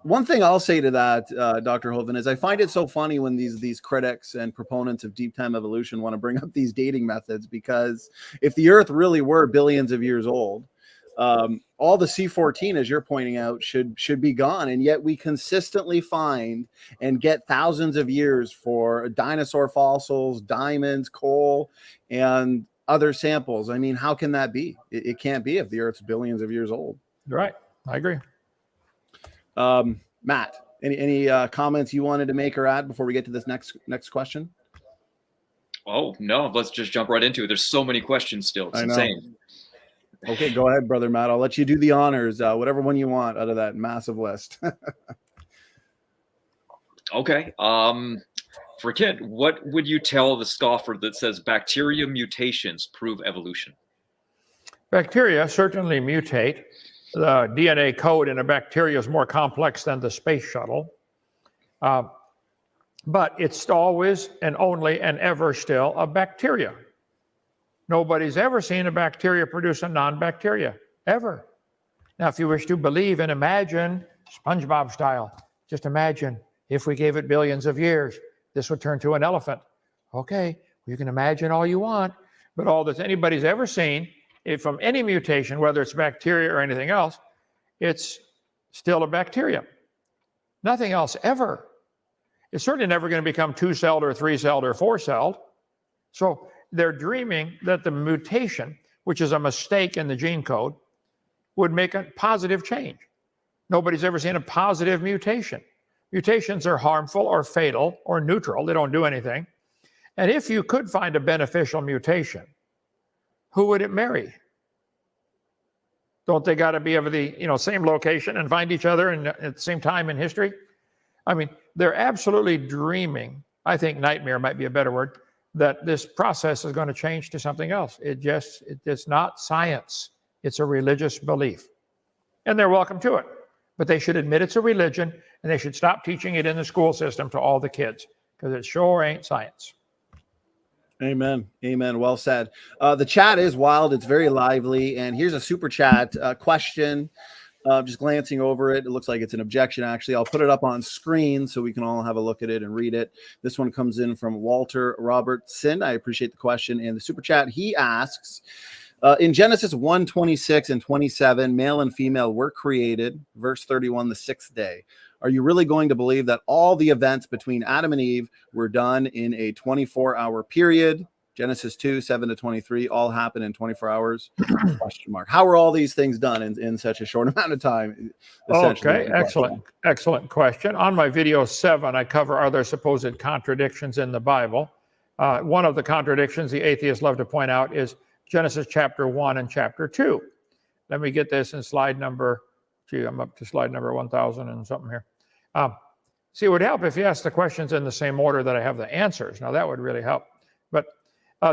One thing I'll say to that, Dr. Hovind, is I find it so funny when these critics and proponents of deep time evolution want to bring up these dating methods, because if the Earth really were billions of years old, all the C14, as you're pointing out, should be gone. And yet we consistently find and get thousands of years for dinosaur fossils, diamonds, coal, and other samples. I mean, how can that be? It can't be if the Earth's billions of years old. Right. I agree. Matt, any comments you wanted to make or add before we get to this next question? Oh, no, let's just jump right into it. There's so many questions still. It's insane. Okay, go ahead, Brother Matt. I'll let you do the honors, whatever one you want out of that massive list. Okay. For a kid, what would you tell the scoffer that says bacteria mutations prove evolution? Bacteria certainly mutate. The DNA code in a bacteria is more complex than the space shuttle. But it's always and only and ever still a bacteria. Nobody's ever seen a bacteria produce a non-bacteria, ever. Now, if you wish to believe and imagine, SpongeBob style, just imagine if we gave it billions of years, this would turn to an elephant. Okay, you can imagine all you want, but all that anybody's ever seen, from any mutation, whether it's bacteria or anything else, it's still a bacteria. Nothing else ever. It's certainly never going to become 2-celled or 3-celled or 4-celled. So they're dreaming that the mutation, which is a mistake in the gene code, would make a positive change. Nobody's ever seen a positive mutation. Mutations are harmful or fatal or neutral. They don't do anything. And if you could find a beneficial mutation, who would it marry? Don't they got to be of the same location and find each other at the same time in history? I mean, they're absolutely dreaming. I think nightmare might be a better word, that this process is going to change to something else. It's not science. It's a religious belief. And they're welcome to it. But they should admit it's a religion, and they should stop teaching it in the school system to all the kids. because it sure ain't science. Amen. Amen. Well said. The chat is wild. It's very lively. And here's a super chat question. Just glancing over it, it looks like it's an objection, actually. I'll put it up on screen so we can all have a look at it and read it. This one comes in from Walter Robertson. I appreciate the question. And the super chat, he asks, in Genesis 1:26 and 27, male and female were created. Verse 31, the sixth day. Are you really going to believe that all the events between Adam and Eve were done in a 24-hour period? Genesis 2:7-23 all happen in 24 hours? Question mark. How are all these things done in such a short amount of time? Okay, excellent question. On my video 7, I cover are there supposed contradictions in the Bible. One of the contradictions the atheists love to point out is Genesis chapter 1 and chapter 2. Let me get this in slide number, I'm up to slide number 1,000 and something here. See, it would help if you asked the questions in the same order that I have the answers. Now, that would really help. But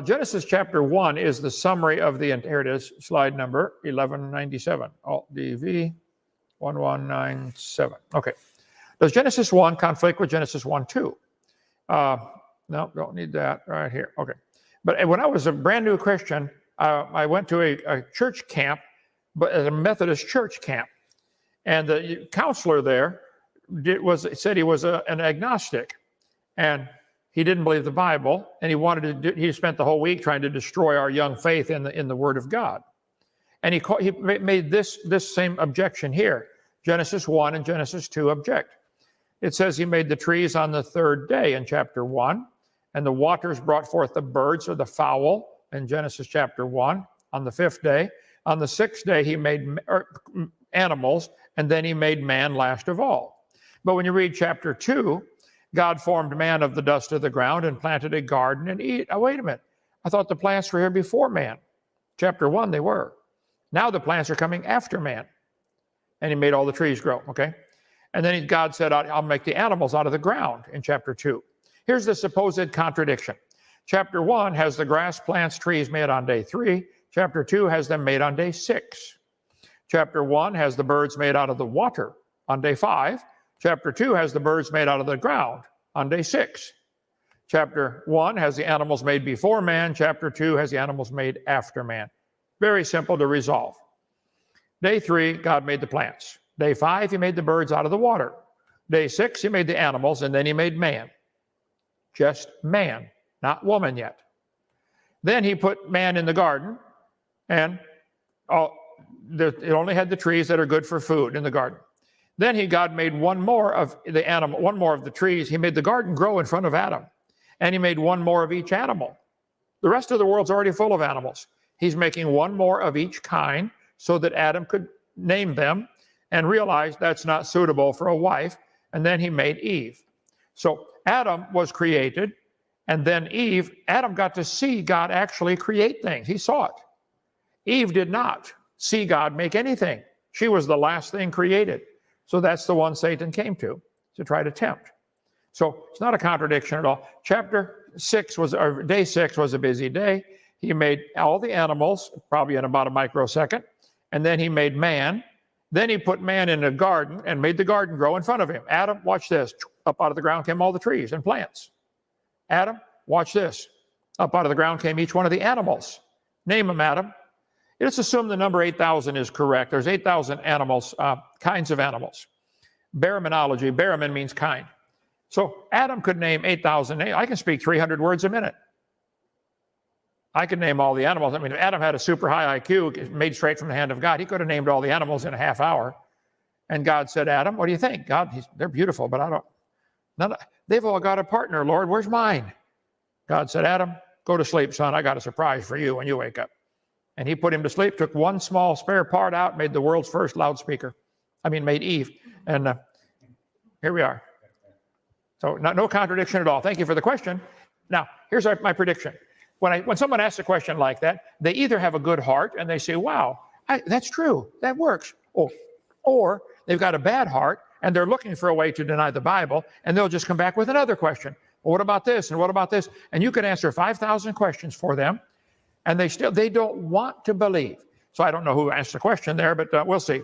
Genesis chapter 1 is the summary of the, here it is, slide number 1197, Alt-DV 1197. Okay. Does Genesis 1 conflict with Genesis 1:2? No, don't need that right here. Okay. But when I was a brand new Christian, I went to a church camp, but at a Methodist church camp. And the counselor there said he was an agnostic, and he didn't believe the Bible, and he spent the whole week trying to destroy our young faith in the Word of God. And he made this same objection here. Genesis 1 and Genesis 2 object. It says he made the trees on the third day in chapter 1, and the waters brought forth the birds or the fowl in Genesis chapter 1 on the fifth day. On the sixth day, he made animals, and then he made man last of all. But when you read chapter 2, God formed man of the dust of the ground and planted a garden and eat. Oh, wait a minute. I thought the plants were here before man. Chapter 1, they were. Now the plants are coming after man. And he made all the trees grow, okay? And then God said, I'll make the animals out of the ground in chapter 2. Here's the supposed contradiction. Chapter 1 has the grass, plants, trees made on day 3. Chapter 2 has them made on day 6. Chapter 1 has the birds made out of the water on day 5. Chapter 2 has the birds made out of the ground on day 6. Chapter 1 has the animals made before man. Chapter 2 has the animals made after man. Very simple to resolve. Day 3, God made the plants. Day 5, he made the birds out of the water. Day 6, he made the animals, and then he made man. Just man, not woman yet. Then he put man in the garden, and it only had the trees that are good for food in the garden. Then God made one more of the trees. He made the garden grow in front of Adam, and he made one more of each animal. The rest of the world's already full of animals. He's making one more of each kind so that Adam could name them and realize that's not suitable for a wife. And then he made Eve. So Adam was created, and then Eve, Adam got to see God actually create things. He saw it. Eve did not see God make anything. She was the last thing created. So that's the one Satan came to try to tempt. So it's not a contradiction at all. Day 6 was a busy day. He made all the animals, probably in about a microsecond, and then he made man. Then he put man in a garden and made the garden grow in front of him. Adam, watch this. Up out of the ground came all the trees and plants. Adam, watch this. Up out of the ground came each one of the animals. Name them, Adam. Let's assume the number 8,000 is correct. There's 8,000 animals, kinds of animals. Baraminology, baramin means kind. So Adam could name 8,000. I can speak 300 words a minute. I could name all the animals. I mean, if Adam had a super high IQ made straight from the hand of God, he could have named all the animals in a half hour. And God said, Adam, what do you think? God, they're beautiful, but they've all got a partner, Lord. Where's mine? God said, Adam, go to sleep, son. I got a surprise for you when you wake up. And he put him to sleep, took one small spare part out, made the world's first loudspeaker. Made Eve. And here we are. So no contradiction at all. Thank you for the question. Now, here's my prediction. When someone asks a question like that, they either have a good heart and they say, wow, that's true, that works. Or they've got a bad heart and they're looking for a way to deny the Bible, and they'll just come back with another question. Well, what about this? And what about this? And you can answer 5,000 questions for them, and they don't want to believe. So I don't know who asked the question there, but we'll see.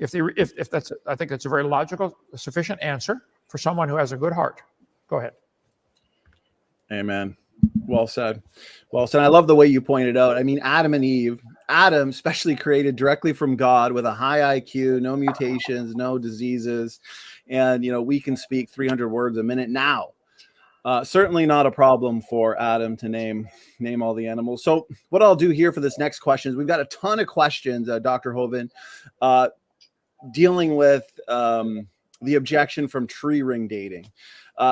I think that's a very logical, sufficient answer for someone who has a good heart. Go ahead. Amen. Well said. Well said. I love the way you pointed out. I mean, Adam and Eve, Adam especially created directly from God with a high IQ, no mutations, no diseases. And, we can speak 300 words a minute now. Certainly not a problem for Adam to name all the animals. So what I'll do here for this next question is we've got a ton of questions, Dr. Hovind, dealing with the objection from tree ring dating.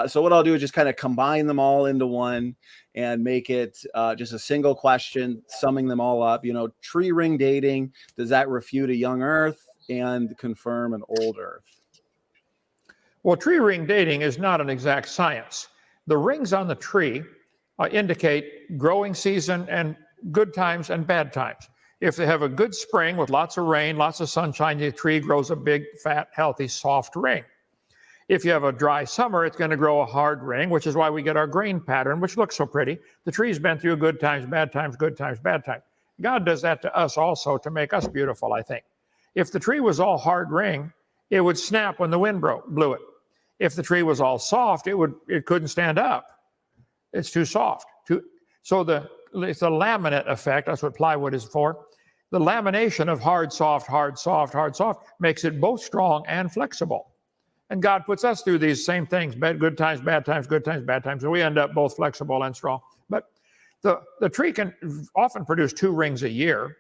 So what I'll do is just kind of combine them all into one and make it just a single question, summing them all up. Tree ring dating, does that refute a young earth and confirm an old earth? Well, tree ring dating is not an exact science. The rings on the tree indicate growing season and good times and bad times. If they have a good spring with lots of rain, lots of sunshine, the tree grows a big, fat, healthy, soft ring. If you have a dry summer, it's going to grow a hard ring, which is why we get our grain pattern, which looks so pretty. The tree's been through good times, bad times, good times, bad times. God does that to us also to make us beautiful, I think. If the tree was all hard ring, it would snap when the wind blew it. If the tree was all soft, it couldn't stand up. It's too soft. So it's a laminate effect. That's what plywood is for. The lamination of hard, soft, hard, soft, hard, soft makes it both strong and flexible. And God puts us through these same things, good times, bad times, good times, bad times. And we end up both flexible and strong. But the tree can often produce 2 rings a year.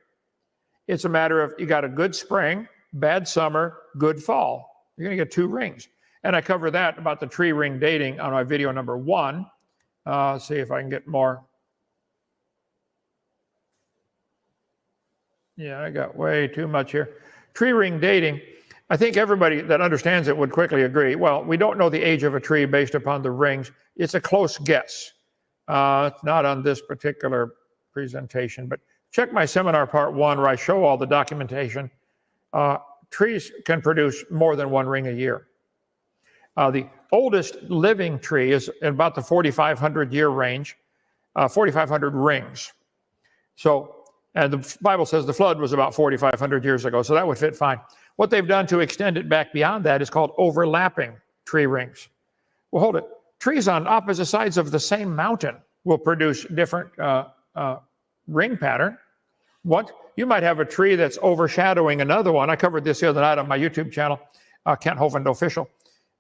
It's a matter of you got a good spring, bad summer, good fall. You're going to get 2 rings. And I cover that about the tree ring dating on my video number 1. See if I can get more. Yeah, I got way too much here. Tree ring dating. I think everybody that understands it would quickly agree. Well, we don't know the age of a tree based upon the rings. It's a close guess. It's not on this particular presentation, but check my seminar part 1 where I show all the documentation. Trees can produce more than 1 ring a year. The oldest living tree is in about the 4,500 year range, 4,500 rings. So, and the Bible says the flood was about 4,500 years ago, so that would fit fine. What they've done to extend it back beyond that is called overlapping tree rings. Well, hold it. Trees on opposite sides of the same mountain will produce different ring pattern. You might have a tree that's overshadowing another one. I covered this the other night on my YouTube channel, Kent Hovind Official.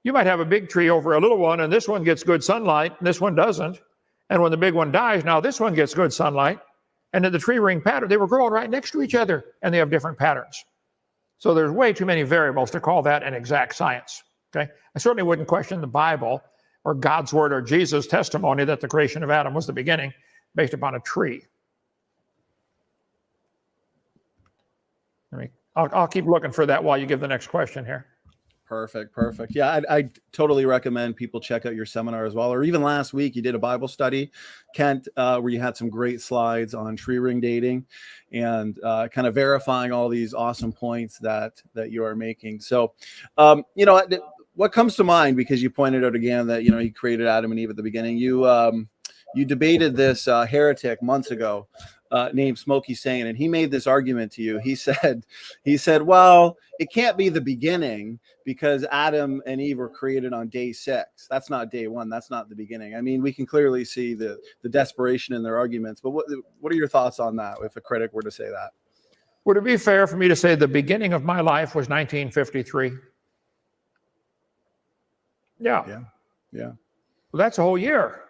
You might have a big tree over a little one, and this one gets good sunlight, and this one doesn't. And when the big one dies, now this one gets good sunlight. And in the tree ring pattern, they were growing right next to each other, and they have different patterns. So there's way too many variables to call that an exact science. Okay, I certainly wouldn't question the Bible or God's word or Jesus' testimony that the creation of Adam was the beginning based upon a tree. I'll keep looking for that while you give the next question here. Perfect. Yeah, I totally recommend people check out your seminar as well. Or even last week, you did a Bible study, Kent, where you had some great slides on tree ring dating and kind of verifying all these awesome points that you are making. So, what comes to mind, because you pointed out again that, he created Adam and Eve at the beginning. You debated this heretic months ago named Smokey Saint, and he made this argument to you. He said, well, it can't be the beginning because Adam and Eve were created on day 6. That's not day 1. That's not the beginning. I mean, we can clearly see the desperation in their arguments. But what are your thoughts on that if a critic were to say that? Would it be fair for me to say the beginning of my life was 1953? Yeah. Well, that's a whole year.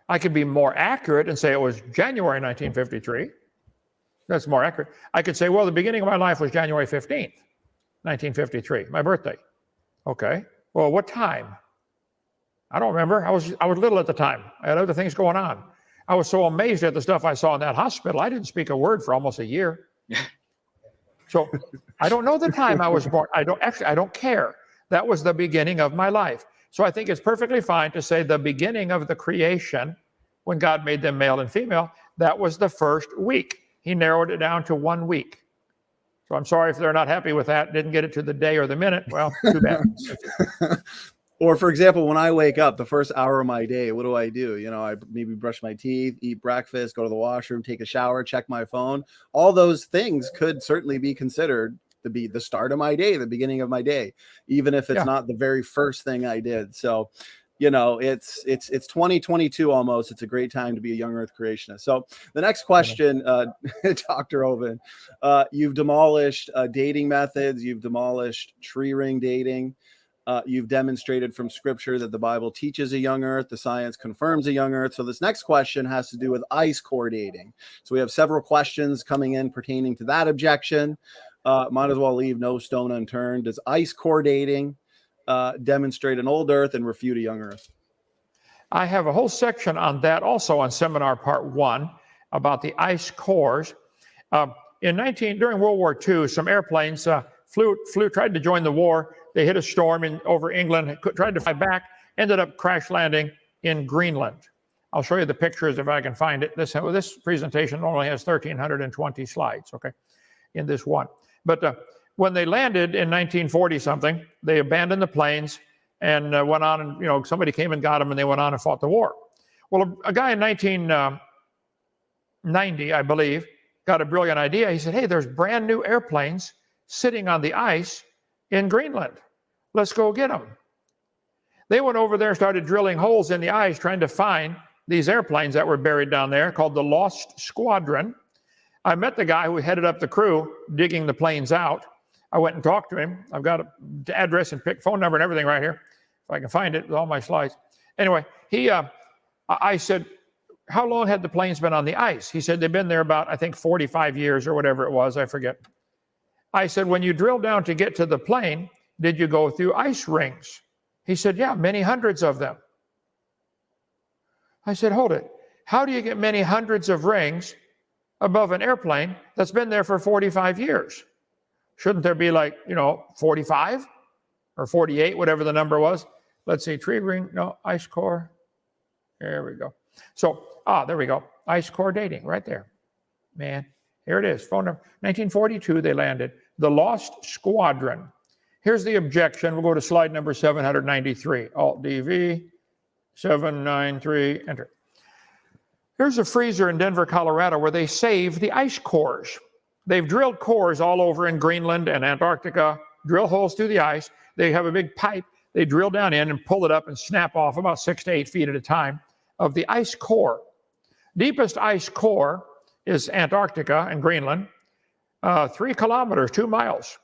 I could be more accurate and say it was January 1953. That's more accurate. I could say, well, the beginning of my life was January 15th, 1953, my birthday. Okay. Well, what time? I don't remember. I was little at the time. I had other things going on. I was so amazed at the stuff I saw in that hospital. I didn't speak a word for almost a year. So I don't know the time I was born. I don't care. That was the beginning of my life. So I think it's perfectly fine to say the beginning of the creation, when God made them male and female, that was the first week. He narrowed it down to 1 week. So I'm sorry if they're not happy with that, didn't get it to the day or the minute. Well, too bad. Or, for example, when I wake up, the first hour of my day, what do? I maybe brush my teeth, eat breakfast, go to the washroom, take a shower, check my phone. All those things could certainly be considered to be the start of my day, the beginning of my day, even if it's not the very first thing I did. So you know, it's 2022 almost. It's a great time to be a young earth creationist. So the next question, Dr. Hovind, you've demolished dating methods. You've demolished tree ring dating. You've demonstrated from scripture that the Bible teaches a young earth. The science confirms a young earth. So this next question has to do with ice core dating. So we have several questions coming in pertaining to that objection. Might as well leave no stone unturned. Does ice core dating demonstrate an old earth and refute a young earth? I have a whole section on that also on seminar part 1 about the ice cores. During World War II, some airplanes tried to join the war. They hit a storm over England, tried to fly back, ended up crash landing in Greenland. I'll show you the pictures if I can find it. This presentation only has 1,320 slides, okay, in this one. But when they landed in 1940 something, they abandoned the planes and went on, and somebody came and got them, and they went on and fought the war. Well, a guy in 1990, I believe, got a brilliant idea. He said, hey, there's brand new airplanes sitting on the ice in Greenland. Let's go get them. They went over there and started drilling holes in the ice, trying to find these airplanes that were buried down there, called the Lost Squadron. I met the guy who headed up the crew digging the planes out. I went and talked to him. I've got an address and phone number and everything right here, if I can find it with all my slides. Anyway, I said, how long had the planes been on the ice? He said they've been there about, I think, 45 years or whatever it was. I forget. I said, when you drill down to get to the plane, did you go through ice rings? He said, yeah, many hundreds of them. I said, hold it. How do you get many hundreds of rings above an airplane that's been there for 45 years? Shouldn't there be 45 or 48, whatever the number was? Let's see, tree ring, no, ice core. There we go. So, there we go. Ice core dating right there. Man, here it is. Phone number, 1942 they landed. The Lost Squadron. Here's the objection. We'll go to slide number 793. Alt-DV, 793, enter. Here's a freezer in Denver, Colorado, where they save the ice cores. They've drilled cores all over in Greenland and Antarctica, drill holes through the ice. They have a big pipe. They drill down in and pull it up and snap off about 6 to 8 feet at a time of the ice core. Deepest ice core is Antarctica and Greenland, 3 kilometers, 2 miles.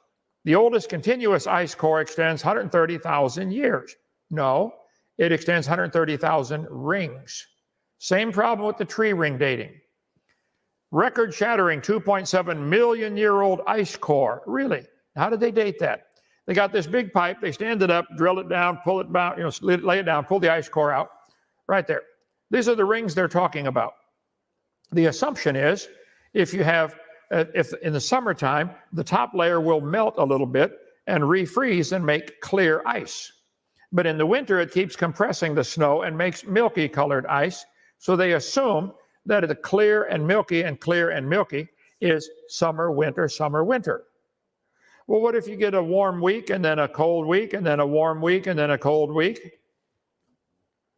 The oldest continuous ice core extends 130,000 years. No, it extends 130,000 rings. Same problem with the tree ring dating. Record-shattering 2.7 million year old ice core. Really? How did they date that? They got this big pipe, they stand it up, drill it down, pull it down, lay it down, pull the ice core out. Right there. These are the rings they're talking about. The assumption is if in the summertime, the top layer will melt a little bit and refreeze and make clear ice. But in the winter, it keeps compressing the snow and makes milky colored ice. So they assume that the clear and milky is summer, winter, summer, winter. Well, what if you get a warm week and then a cold week and then a warm week and then a cold week?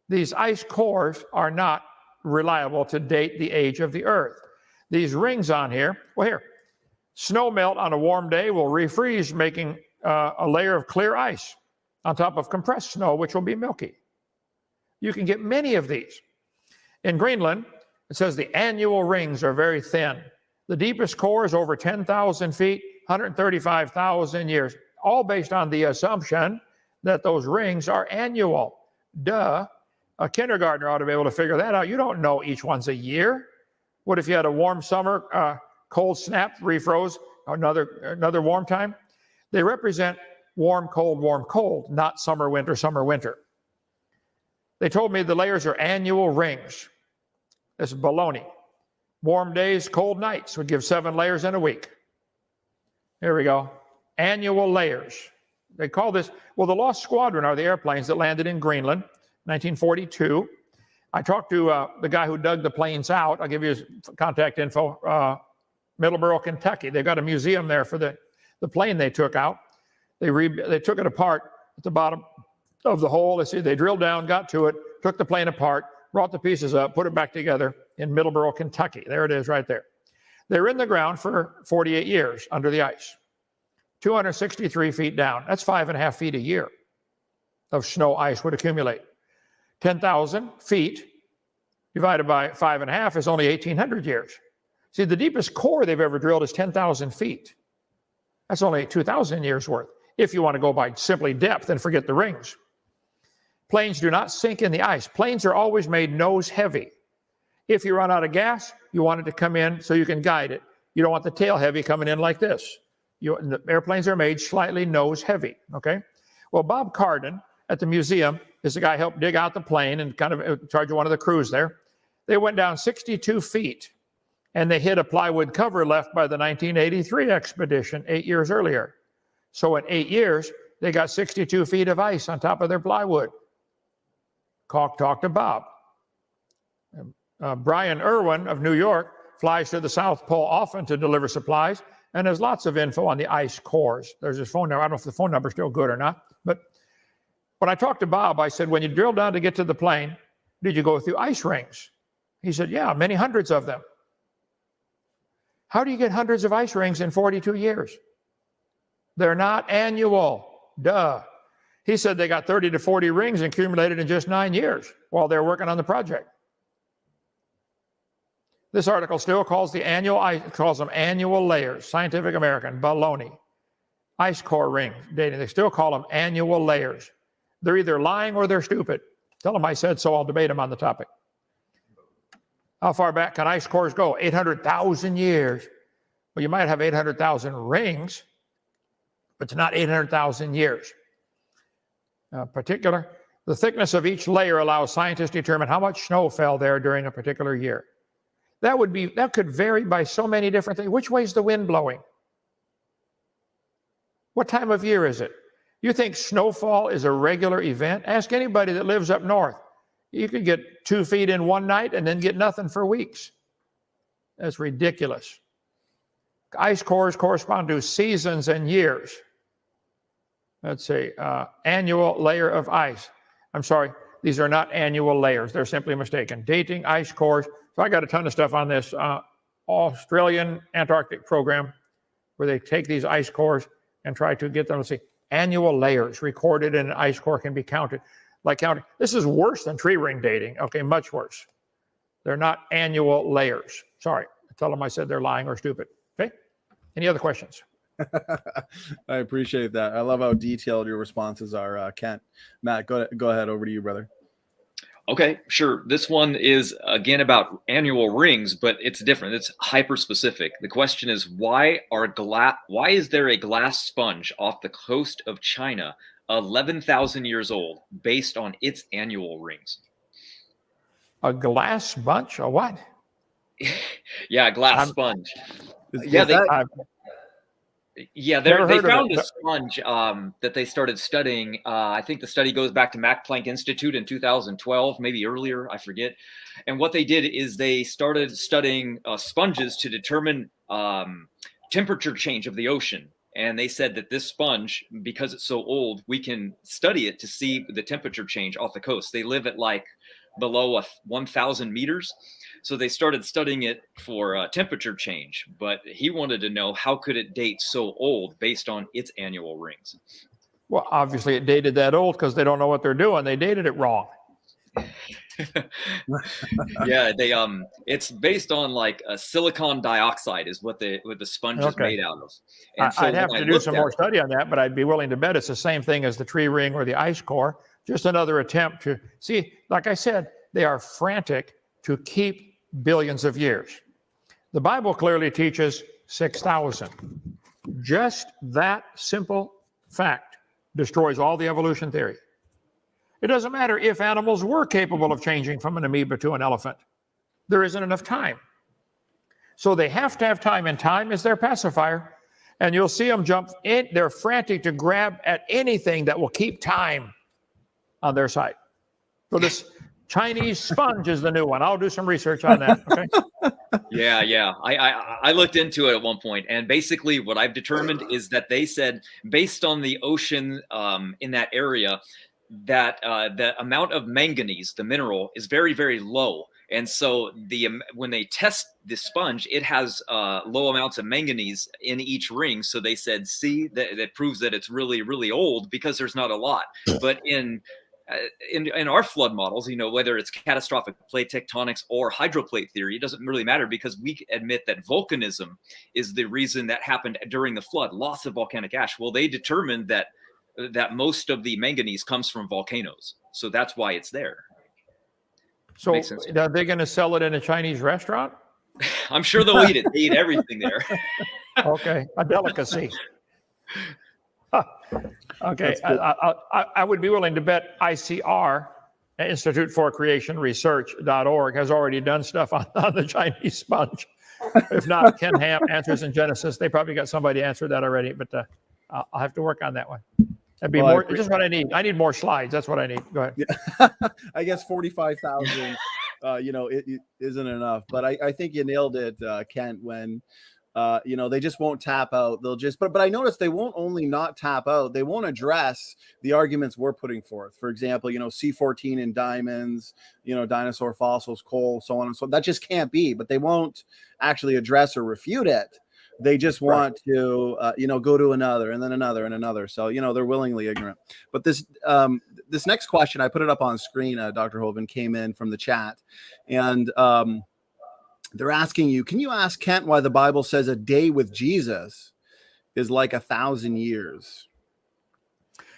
These ice cores are not reliable to date the age of the earth. These rings on here, snow melt on a warm day will refreeze, making a layer of clear ice on top of compressed snow, which will be milky. You can get many of these. In Greenland, it says the annual rings are very thin. The deepest core is over 10,000 feet, 135,000 years, all based on the assumption that those rings are annual. Duh. A kindergartner ought to be able to figure that out. You don't know each one's a year. What if you had a warm summer, cold snap, refroze, another warm time? They represent warm, cold, not summer, winter, summer, winter. They told me the layers are annual rings. This is baloney. Warm days, cold nights would give 7 layers in a week. Here we go. Annual layers. They call this, the Lost Squadron are the airplanes that landed in Greenland, 1942. I talked to the guy who dug the planes out. I'll give you his contact info. Middleborough, Kentucky. They've got a museum there for the plane they took out. They took it apart at the bottom of the hole. They drilled down, got to it, took the plane apart, brought the pieces up, put it back together in Middleborough, Kentucky. There it is right there. They're in the ground for 48 years under the ice, 263 feet down. That's 5.5 feet a year of snow ice would accumulate. 10,000 feet divided by 5.5 is only 1,800 years. See, the deepest core they've ever drilled is 10,000 feet. That's only 2,000 years worth, if you want to go by simply depth and forget the rings. Planes do not sink in the ice. Planes are always made nose heavy. If you run out of gas, you want it to come in so you can guide it. You don't want the tail heavy coming in like this. The airplanes are made slightly nose heavy, okay? Well, Bob Cardin at the museum is the guy who helped dig out the plane and kind of in charge of one of the crews there. They went down 62 feet, and they hit a plywood cover left by the 1983 expedition 8 years earlier. So in 8 years, they got 62 feet of ice on top of their plywood. Talk to Bob. Brian Irwin of New York flies to the South Pole often to deliver supplies, and there's lots of info on the ice cores. There's his phone number. I don't know if the phone number is still good or not, but when I talked to Bob, I said, when you drilled down to get to the plane, did you go through ice rings? He said, yeah, many hundreds of them. How do you get hundreds of ice rings in 42 years? They're not annual. Duh. He said they got 30 to 40 rings accumulated in just 9 years while they're working on the project. This article still calls them annual layers. Scientific American, baloney. Ice core ring dating. They still call them annual layers. They're either lying or they're stupid. Tell them I said so. I'll debate them on the topic. How far back can ice cores go? 800,000 years. Well, you might have 800,000 rings, but it's not 800,000 years. The thickness of each layer allows scientists to determine how much snow fell there during a particular year. That could vary by so many different things. Which way is the wind blowing? What time of year is it? You think snowfall is a regular event? Ask anybody that lives up north. You could get 2 feet in one night and then get nothing for weeks. That's ridiculous. Ice cores correspond to seasons and years. Let's see, annual layer of ice. I'm sorry, these are not annual layers. They're simply mistaken. Dating ice cores. So I got a ton of stuff on this Australian Antarctic program where they take these ice cores and try to get them to see annual layers recorded in an ice core can be counted. Like counting. This is worse than tree ring dating. Okay, much worse. They're not annual layers. Sorry, tell them I said they're lying or stupid. Okay, any other questions? I appreciate that. I love how detailed your responses are, Kent. Matt, go ahead. Over to you, brother. Okay, sure. This one is, again, about annual rings, but it's different. It's hyper-specific. The question is, why is there a glass sponge off the coast of China 11,000 years old based on its annual rings? A glass sponge? A what? Yeah, a glass sponge. They found a sponge that they started studying. I think the study goes back to Max Planck Institute in 2012, maybe earlier, I forget. And what they did is they started studying sponges to determine temperature change of the ocean. And they said that this sponge, because it's so old, we can study it to see the temperature change off the coast. They live at like below 1,000 meters. So they started studying it for temperature change. But he wanted to know, how could it date so old based on its annual rings? Well, obviously it dated that old because they don't know what they're doing. They dated it wrong. Yeah, it's based on like a silicon dioxide is what the sponge is made out of. And so I'd have to do some more study on that, but I'd be willing to bet it's the same thing as the tree ring or the ice core. Just another attempt to see, like I said, they are frantic to keep billions of years. The Bible clearly teaches 6,000. Just that simple fact destroys all the evolution theory. It doesn't matter if animals were capable of changing from an amoeba to an elephant. There isn't enough time. So they have to have time, and time is their pacifier. And you'll see them jump in. They're frantic to grab at anything that will keep time on their side. So this Chinese sponge is the new one. I'll do some research on that. Okay. Yeah. I looked into it at one point, and basically what I've determined is that they said, based on the ocean in that area, that the amount of manganese, the mineral, is very, very low. And so when they test the sponge, it has low amounts of manganese in each ring. So they said, see, that proves that it's really, really old because there's not a lot. But in in our flood models, whether it's catastrophic plate tectonics or hydroplate theory, it doesn't really matter, because we admit that volcanism is the reason that happened during the flood, loss of volcanic ash. Well, they determined that most of the manganese comes from volcanoes, so that's why it's there. So are they going to sell it in a Chinese restaurant? I'm sure they'll eat it. They eat everything there. Okay, a delicacy. Okay, I would be willing to bet ICR, Institute for Creation Research.org, has already done stuff on the Chinese sponge. If not, Ken Ham, Answers in Genesis. They probably got somebody answered that already, but I'll have to work on that one. That'd be more, just what I need. I need more slides. That's what I need. Go ahead. Yeah. I guess 45,000, it isn't enough. But I think you nailed it, Kent, when, they just won't tap out. They'll just, but I noticed they won't only not tap out, they won't address the arguments we're putting forth. For example, C14 in diamonds, dinosaur fossils, coal, so on and so on. That just can't be, but they won't actually address or refute it. They just want to, go to another and then another and another. So, they're willingly ignorant. But this next question, I put it up on screen, Dr. Hovind, came in from the chat. And they're asking you, can you ask Kent why the Bible says a day with Jesus is like 1,000 years?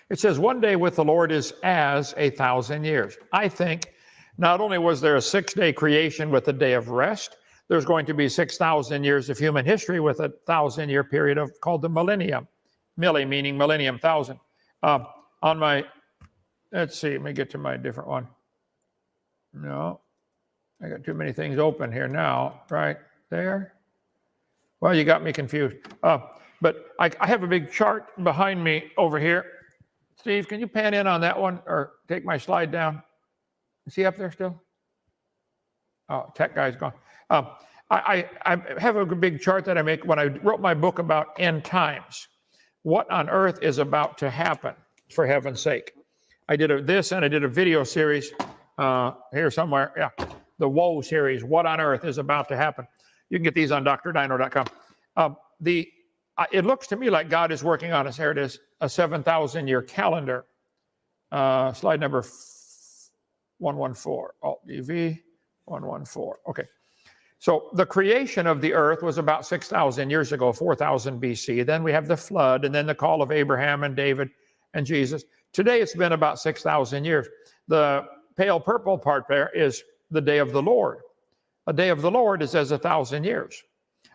It says 1 day with the Lord is as 1,000 years. I think not only was there a 6-day creation with a day of rest, there's going to be 6,000 years of human history with a 1,000-year period called the millennium. Milli meaning millennium, 1,000. Let's see, let me get to my different one. No, I got too many things open here now, right there. Well, you got me confused. But I have a big chart behind me over here. Steve, can you pan in on that one or take my slide down? Is he up there still? Oh, tech guy's gone. I have a big chart that I make when I wrote my book about end times. What on earth is about to happen, for heaven's sake? I did this and I did a video series here somewhere. Yeah, the Woe series, What on Earth is About to Happen. You can get these on drdino.com. It looks to me like God is working on us. Here it is, a 7,000-year calendar. Slide number 114, Alt-DV 114. Okay. So the creation of the earth was about 6,000 years ago, 4,000 BC. Then we have the flood, and then the call of Abraham and David and Jesus. Today it's been about 6,000 years. The pale purple part there is the day of the Lord. A day of the Lord is as 1,000 years.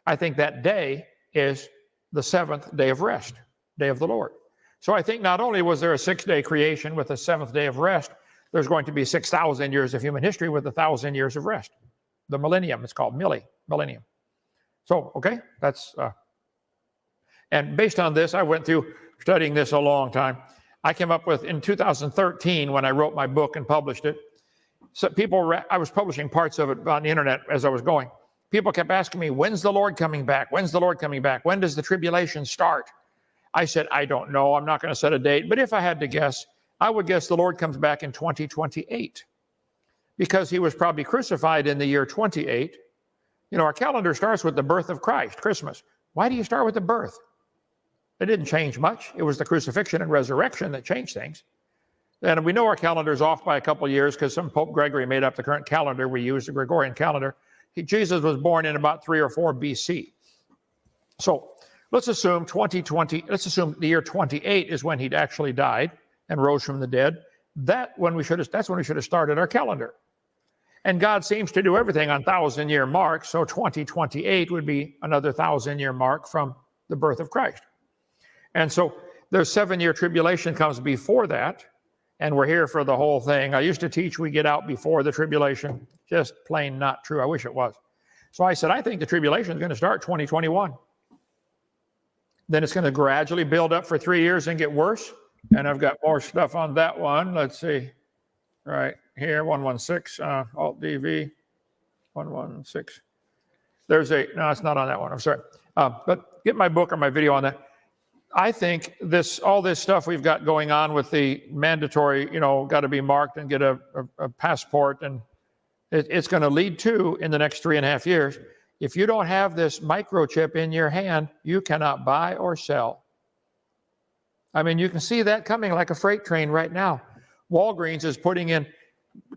I think that day is the 7th day of rest, day of the Lord. So I think not only was there a 6-day creation with a 7th day of rest, there's going to be 6,000 years of human history with 1,000 years of rest. The millennium, it's called millennium. So, okay, that's, and based on this, I went through studying this a long time. I came up with, in 2013, when I wrote my book and published it, so I was publishing parts of it on the internet as I was going. People kept asking me, when's the Lord coming back? When's the Lord coming back? When does the tribulation start? I said, I don't know. I'm not going to set a date. But if I had to guess, I would guess the Lord comes back in 2028. Because he was probably crucified in the year 28. Our calendar starts with the birth of Christ, Christmas. Why do you start with the birth? It didn't change much. It was the crucifixion and resurrection that changed things. And we know our calendar's off by a couple of years because some Pope Gregory made up the current calendar we use, the Gregorian calendar. Jesus was born in about 3 or 4 BC. So let's assume the year 28 is when he'd actually died and rose from the dead. That's when we should have started our calendar. And God seems to do everything on 1,000-year marks, so 2028 would be another 1,000-year mark from the birth of Christ. And so the 7-year tribulation comes before that, and we're here for the whole thing. I used to teach we get out before the tribulation. Just plain not true. I wish it was. So I said, I think the tribulation is going to start 2021. Then it's going to gradually build up for 3 years and get worse. And I've got more stuff on that one. Let's see. Right here, 116, Alt-DV, 116. No, it's not on that one. I'm sorry. But get my book or my video on that. I think all this stuff we've got going on with the mandatory, got to be marked and get a passport, and it's going to lead to, in the next 3.5 years, if you don't have this microchip in your hand, you cannot buy or sell. I mean, you can see that coming like a freight train right now. Walgreens is putting in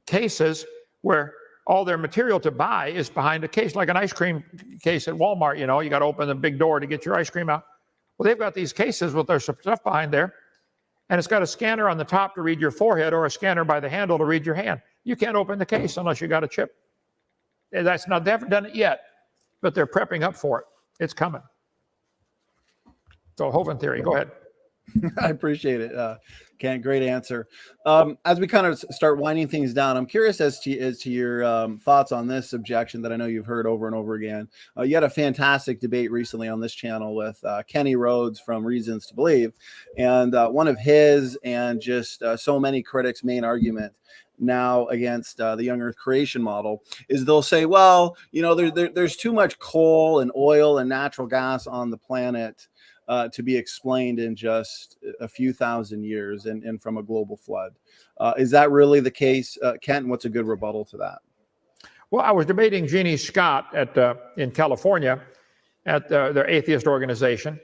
cases where all their material to buy is behind a case, like an ice cream case at Walmart. You know, you got to open the big door to get your ice cream out. Well, they've got these cases with their stuff behind there, and it's got a scanner on the top to read your forehead or a scanner by the handle to read your hand. You can't open the case unless you got a chip. That's not, they haven't done it yet, but they're prepping up for it. It's coming. So Hovind theory, go ahead. I appreciate it, Ken. Great answer. As we kind of start winding things down, I'm curious as to your thoughts on this objection that I know you've heard over and over again. You had a fantastic debate recently on this channel with Kenny Rhodes from Reasons to Believe, and one of his and just so many critics' main argument now against the young earth creation model is they'll say, well, you know, there's too much coal and oil and natural gas on the planet to be explained in just a few thousand years and from a global flood. Is that really the case? Kent, what's a good rebuttal to that? Well, I was debating Jeannie Scott in California at their atheist organization,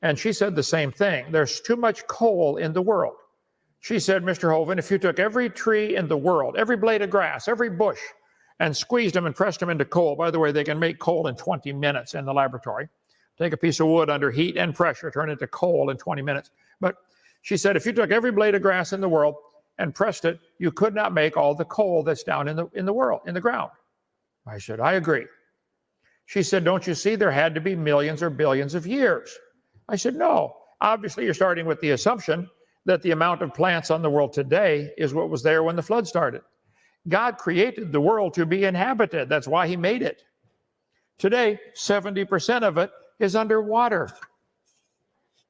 and she said the same thing. There's too much coal in the world. She said, Mr. Hovind, if you took every tree in the world, every blade of grass, every bush, and squeezed them and pressed them into coal, by the way, they can make coal in 20 minutes in the laboratory. Take a piece of wood under heat and pressure, turn it into coal in 20 minutes. But she said, if you took every blade of grass in the world and pressed it, you could not make all the coal that's down in the world, in the ground. I said, I agree. She said, don't you see there had to be millions or billions of years? I said, no. Obviously, you're starting with the assumption that the amount of plants on the world today is what was there when the flood started. God created the world to be inhabited. That's why he made it. Today, 70% of it is underwater.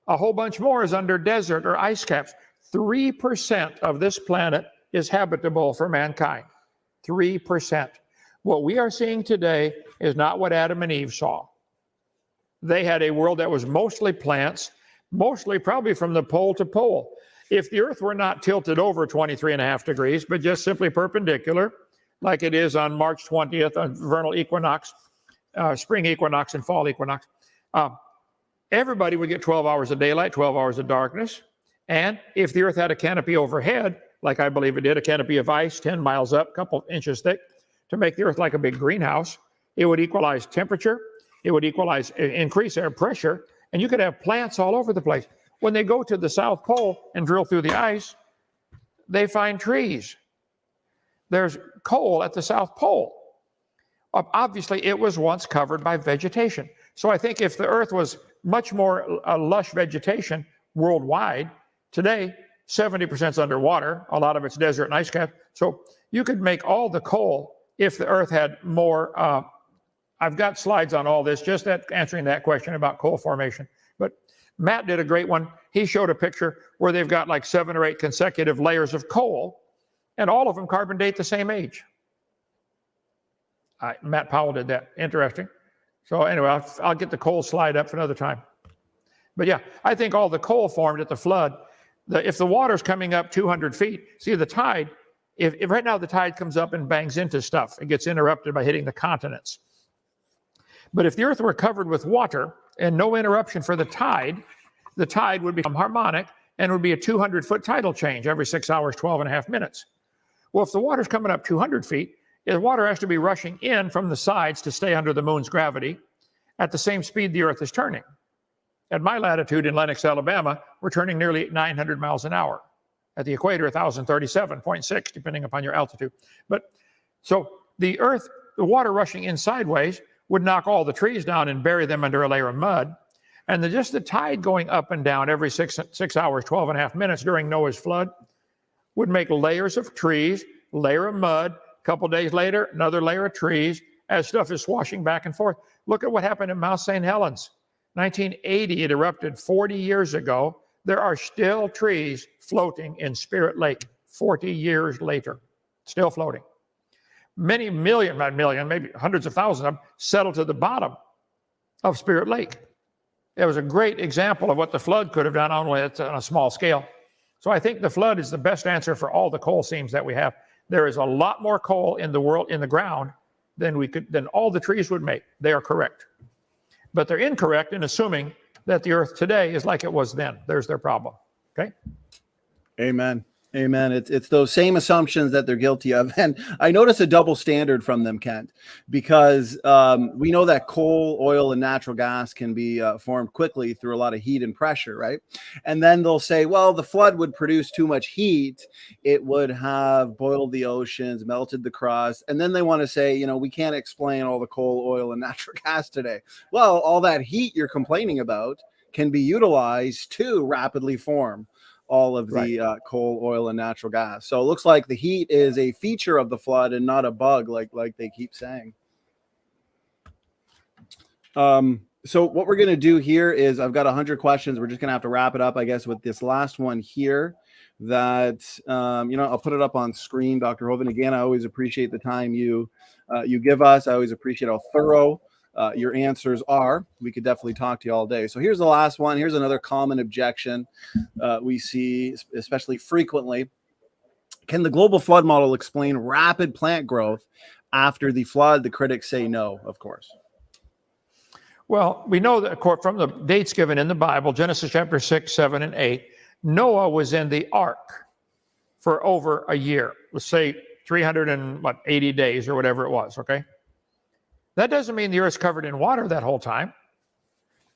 A whole bunch more is under desert or ice caps. 3% of this planet is habitable for mankind. 3%. What we are seeing today is not what Adam and Eve saw. They had a world that was mostly plants, mostly probably from the pole to pole. If the earth were not tilted over 23.5 degrees, but just simply perpendicular, like it is on March 20th on vernal equinox, spring equinox and fall equinox, everybody would get 12 hours of daylight, 12 hours of darkness. And if the earth had a canopy overhead, like I believe it did, a canopy of ice 10 miles up, a couple inches thick, to make the earth like a big greenhouse, it would equalize temperature, it would increase air pressure, and you could have plants all over the place. When they go to the South Pole and drill through the ice, they find trees. There's coal at the South Pole. Obviously, it was once covered by vegetation. So I think if the earth was much more lush vegetation worldwide, today, 70% is underwater. A lot of it's desert and ice cap. So you could make all the coal if the earth had more. I've got slides on all this, just answering that question about coal formation. But Matt did a great one. He showed a picture where they've got like 7 or 8 consecutive layers of coal, and all of them carbon date the same age. Matt Powell did that. Interesting. So anyway, I'll get the coal slide up for another time. But yeah, I think all the coal formed at the flood. If the water's coming up 200 feet, see the tide, if right now the tide comes up and bangs into stuff, it gets interrupted by hitting the continents. But if the earth were covered with water and no interruption for the tide would become harmonic and would be a 200-foot tidal change every 6 hours, 12.5 minutes. Well, if the water's coming up 200 feet, the water has to be rushing in from the sides to stay under the moon's gravity at the same speed the earth is turning. At my latitude in Lenox, Alabama, we're turning nearly 900 miles an hour. At the equator, 1,037.6, depending upon your altitude. But so the earth, the water rushing in sideways would knock all the trees down and bury them under a layer of mud. And just the tide going up and down every 6 hours, 12.5 minutes during Noah's flood would make layers of trees, layer of mud. A couple days later, another layer of trees as stuff is swashing back and forth. Look at what happened in Mount St. Helens. 1980, it erupted 40 years ago. There are still trees floating in Spirit Lake 40 years later, still floating. Many million, not million, maybe hundreds of thousands of them settled to the bottom of Spirit Lake. It was a great example of what the flood could have done, only it's on a small scale. So I think the flood is the best answer for all the coal seams that we have. There is a lot more coal in the world, in the ground, than all the trees would make. They are correct. But they're incorrect in assuming that the earth today is like it was then. There's their problem. Okay? Amen. Amen. It's those same assumptions that they're guilty of. And I notice a double standard from them, Kent, because we know that coal, oil, and natural gas can be formed quickly through a lot of heat and pressure, right? And then they'll say, well, the flood would produce too much heat. It would have boiled the oceans, melted the crust. And then they want to say, you know, we can't explain all the coal, oil, and natural gas today. Well, all that heat you're complaining about can be utilized to rapidly form all of the coal, oil, and natural gas. So it looks like the heat is a feature of the flood and not a bug, like they keep saying. So what we're going to do here is I've got 100 questions. We're just going to have to wrap it up, I guess, with this last one here that, you know, I'll put it up on screen. Dr. Hovind, again, I always appreciate the time you give us. I always appreciate how thorough your answers are. We could definitely talk to you all day. So here's the last one. Here's another common objection we see, especially frequently. Can the global flood model explain rapid plant growth after the flood? The critics say no, of course. Well, we know that from the dates given in the Bible, Genesis chapter 6, 7, and 8, Noah was in the ark for over a year. Let's say 380 days or whatever it was, okay? That doesn't mean the earth's covered in water that whole time.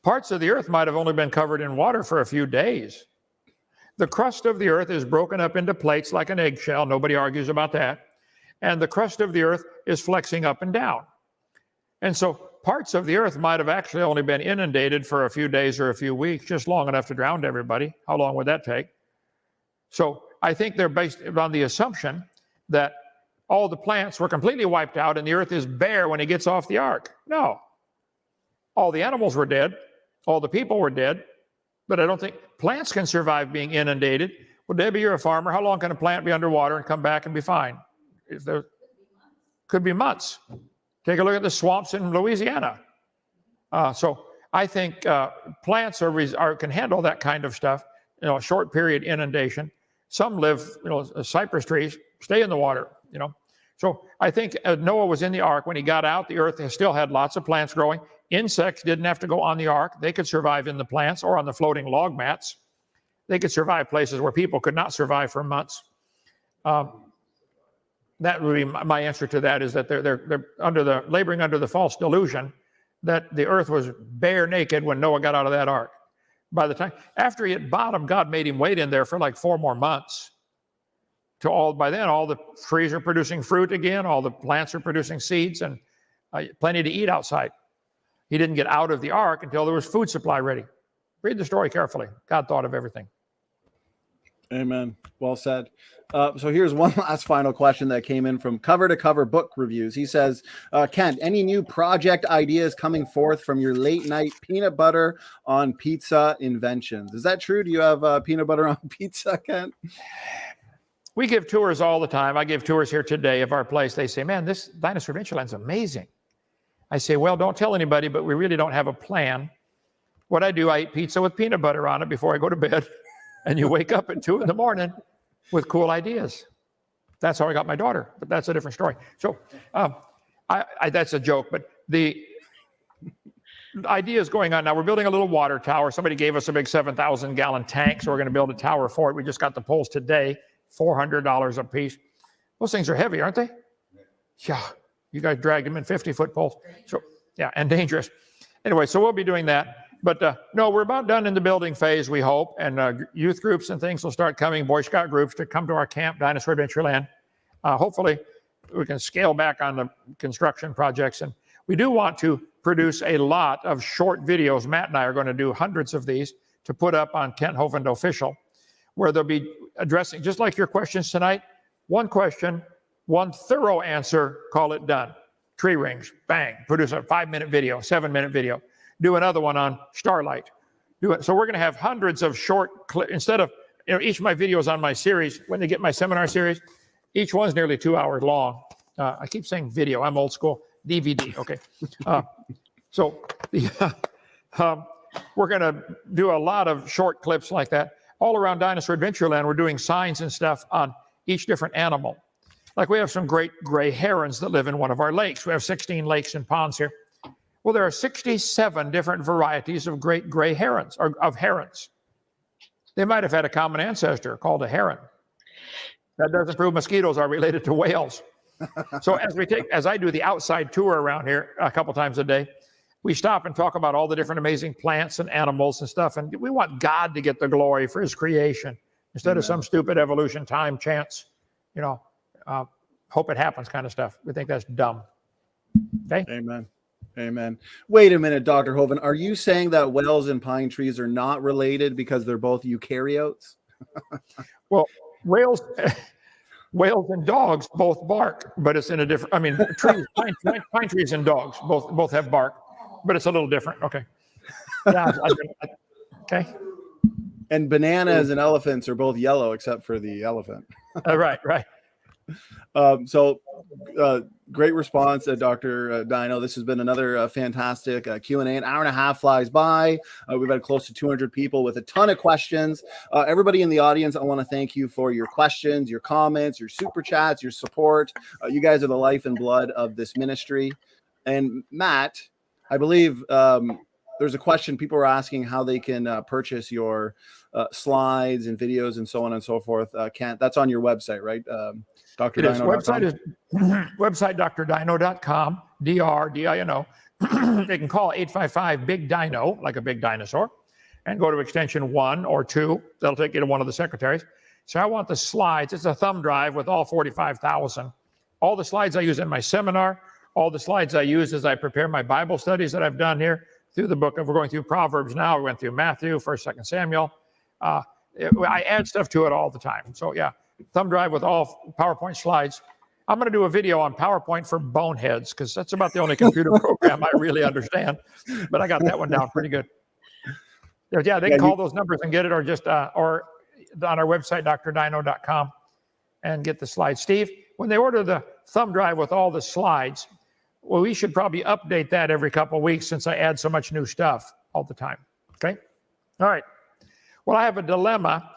Parts of the earth might have only been covered in water for a few days. The crust of the earth is broken up into plates like an eggshell. Nobody argues about that. And the crust of the earth is flexing up and down. And so parts of the earth might have actually only been inundated for a few days or a few weeks, just long enough to drown everybody. How long would that take? So I think they're based on the assumption that all the plants were completely wiped out and the earth is bare when he gets off the ark. No. All the animals were dead. All the people were dead. But I don't think plants can survive being inundated. Well, Debbie, you're a farmer. How long can a plant be underwater and come back and be fine? Could be months. Take a look at the swamps in Louisiana. So I think plants can handle that kind of stuff, you know, a short period inundation. Some live, you know, cypress trees stay in the water, you know. So I think Noah was in the ark. When he got out, the earth still had lots of plants growing. Insects didn't have to go on the ark. They could survive in the plants or on the floating log mats. They could survive places where people could not survive for months. That would be my answer to that, is that they're laboring under the false delusion that the earth was bare naked when Noah got out of that ark. By the time, after he hit bottom, God made him wait in there for like 4 more months. By then, all the trees are producing fruit again, all the plants are producing seeds, and plenty to eat outside. He didn't get out of the ark until there was food supply ready. Read the story carefully. God thought of everything. Amen. Well said. So here's one last final question that came in from Cover to Cover Book Reviews. He says, Kent, any new project ideas coming forth from your late night peanut butter on pizza inventions? Is that true? Do you have peanut butter on pizza, Kent? We give tours all the time. I give tours here today of our place. They say, man, this Dinosaur Adventureland's amazing. I say, well, don't tell anybody, but we really don't have a plan. What I do, I eat pizza with peanut butter on it before I go to bed. And you wake up at 2 in the morning with cool ideas. That's how I got my daughter, but that's a different story. So that's a joke, but the idea is going on now. We're building a little water tower. Somebody gave us a big 7,000-gallon tank, so we're going to build a tower for it. We just got the poles today, $400 a piece. Those things are heavy, aren't they? Yeah, you guys dragged them in 50-foot poles. So yeah, and dangerous. Anyway, so we'll be doing that. But no, we're about done in the building phase, we hope, and youth groups and things will start coming, Boy Scout groups, to come to our camp, Dinosaur Adventureland. Hopefully, we can scale back on the construction projects. And we do want to produce a lot of short videos. Matt and I are going to do hundreds of these to put up on Kent Hovind Official, where they'll be addressing, just like your questions tonight, one question, one thorough answer, call it done. Tree rings, bang, produce a 5-minute video, 7-minute video. Do another one on starlight. So we're going to have hundreds of short clips. Instead of, you know, each of my videos on my series, when they get my seminar series, each one's nearly 2 hours long. I keep saying video. I'm old school. DVD. Okay. We're going to do a lot of short clips like that. All around Dinosaur Adventureland, we're doing signs and stuff on each different animal. Like we have some great gray herons that live in one of our lakes. We have 16 lakes and ponds here. Well, there are 67 different varieties of great gray herons, or of herons. They might have had a common ancestor called a heron. That doesn't prove mosquitoes are related to whales. So as I do the outside tour around here a couple times a day, we stop and talk about all the different amazing plants and animals and stuff. And we want God to get the glory for his creation instead of some stupid evolution, time, chance, hope it happens kind of stuff. We think that's dumb. Okay. Amen. Amen. Wait a minute, Dr. Hovind. Are you saying that whales and pine trees are not related because they're both eukaryotes? Well, whales and dogs both bark, but it's in a different. I mean, pine trees and dogs both have bark, but it's a little different. Okay. Yeah. Okay. And bananas and elephants are both yellow except for the elephant. Right. Great response, Dr. Dino. This has been another fantastic Q&A. An hour and a half flies by. We've had close to 200 people with a ton of questions. Everybody in the audience, I want to thank you for your questions, your comments, your super chats, your support. You guys are the life and blood of this ministry. And Matt, I believe there's a question people are asking how they can purchase your slides and videos and so on and so forth. Kent, that's on your website, right? Dr. It is. Dino. Website drdino.com, D-R-D-I-N-O. They can call 855-BIG-DINO, like a big dinosaur, and go to extension 1 or 2. That'll take you to one of the secretaries. So I want the slides. It's a thumb drive with all 45,000. All the slides I use in my seminar, all the slides I use as I prepare my Bible studies that I've done here through the book. We're going through Proverbs now. We went through Matthew, 1st, 2nd Samuel. I add stuff to it all the time. So yeah, thumb drive with all PowerPoint slides. I'm going to do a video on PowerPoint for boneheads because that's about the only computer program I really understand. But I got that one down pretty good. Yeah, they can call those numbers and get it, or just or on our website, drdino.com, and get the slides. Steve, when they order the thumb drive with all the slides, well, we should probably update that every couple of weeks since I add so much new stuff all the time. Okay? All right. Well, I have a dilemma.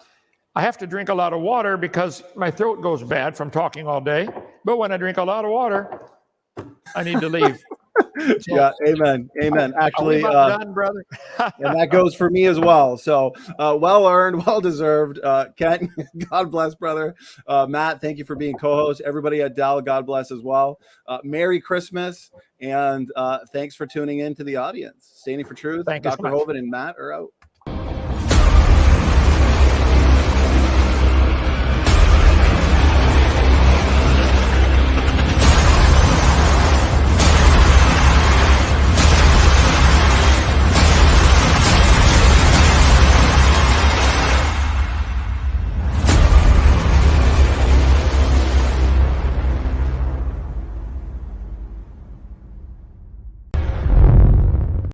I have to drink a lot of water because my throat goes bad from talking all day. But when I drink a lot of water, I need to leave. So, yeah, amen. Actually, done, brother. And that goes for me as well. So well earned, well deserved. Kent, God bless, brother. Matt, thank you for being co-host. Everybody at Dell, God bless as well. Merry Christmas, and thanks for tuning in to the audience. Standing for Truth. Thank you Dr. so much. Hovind and Matt are out.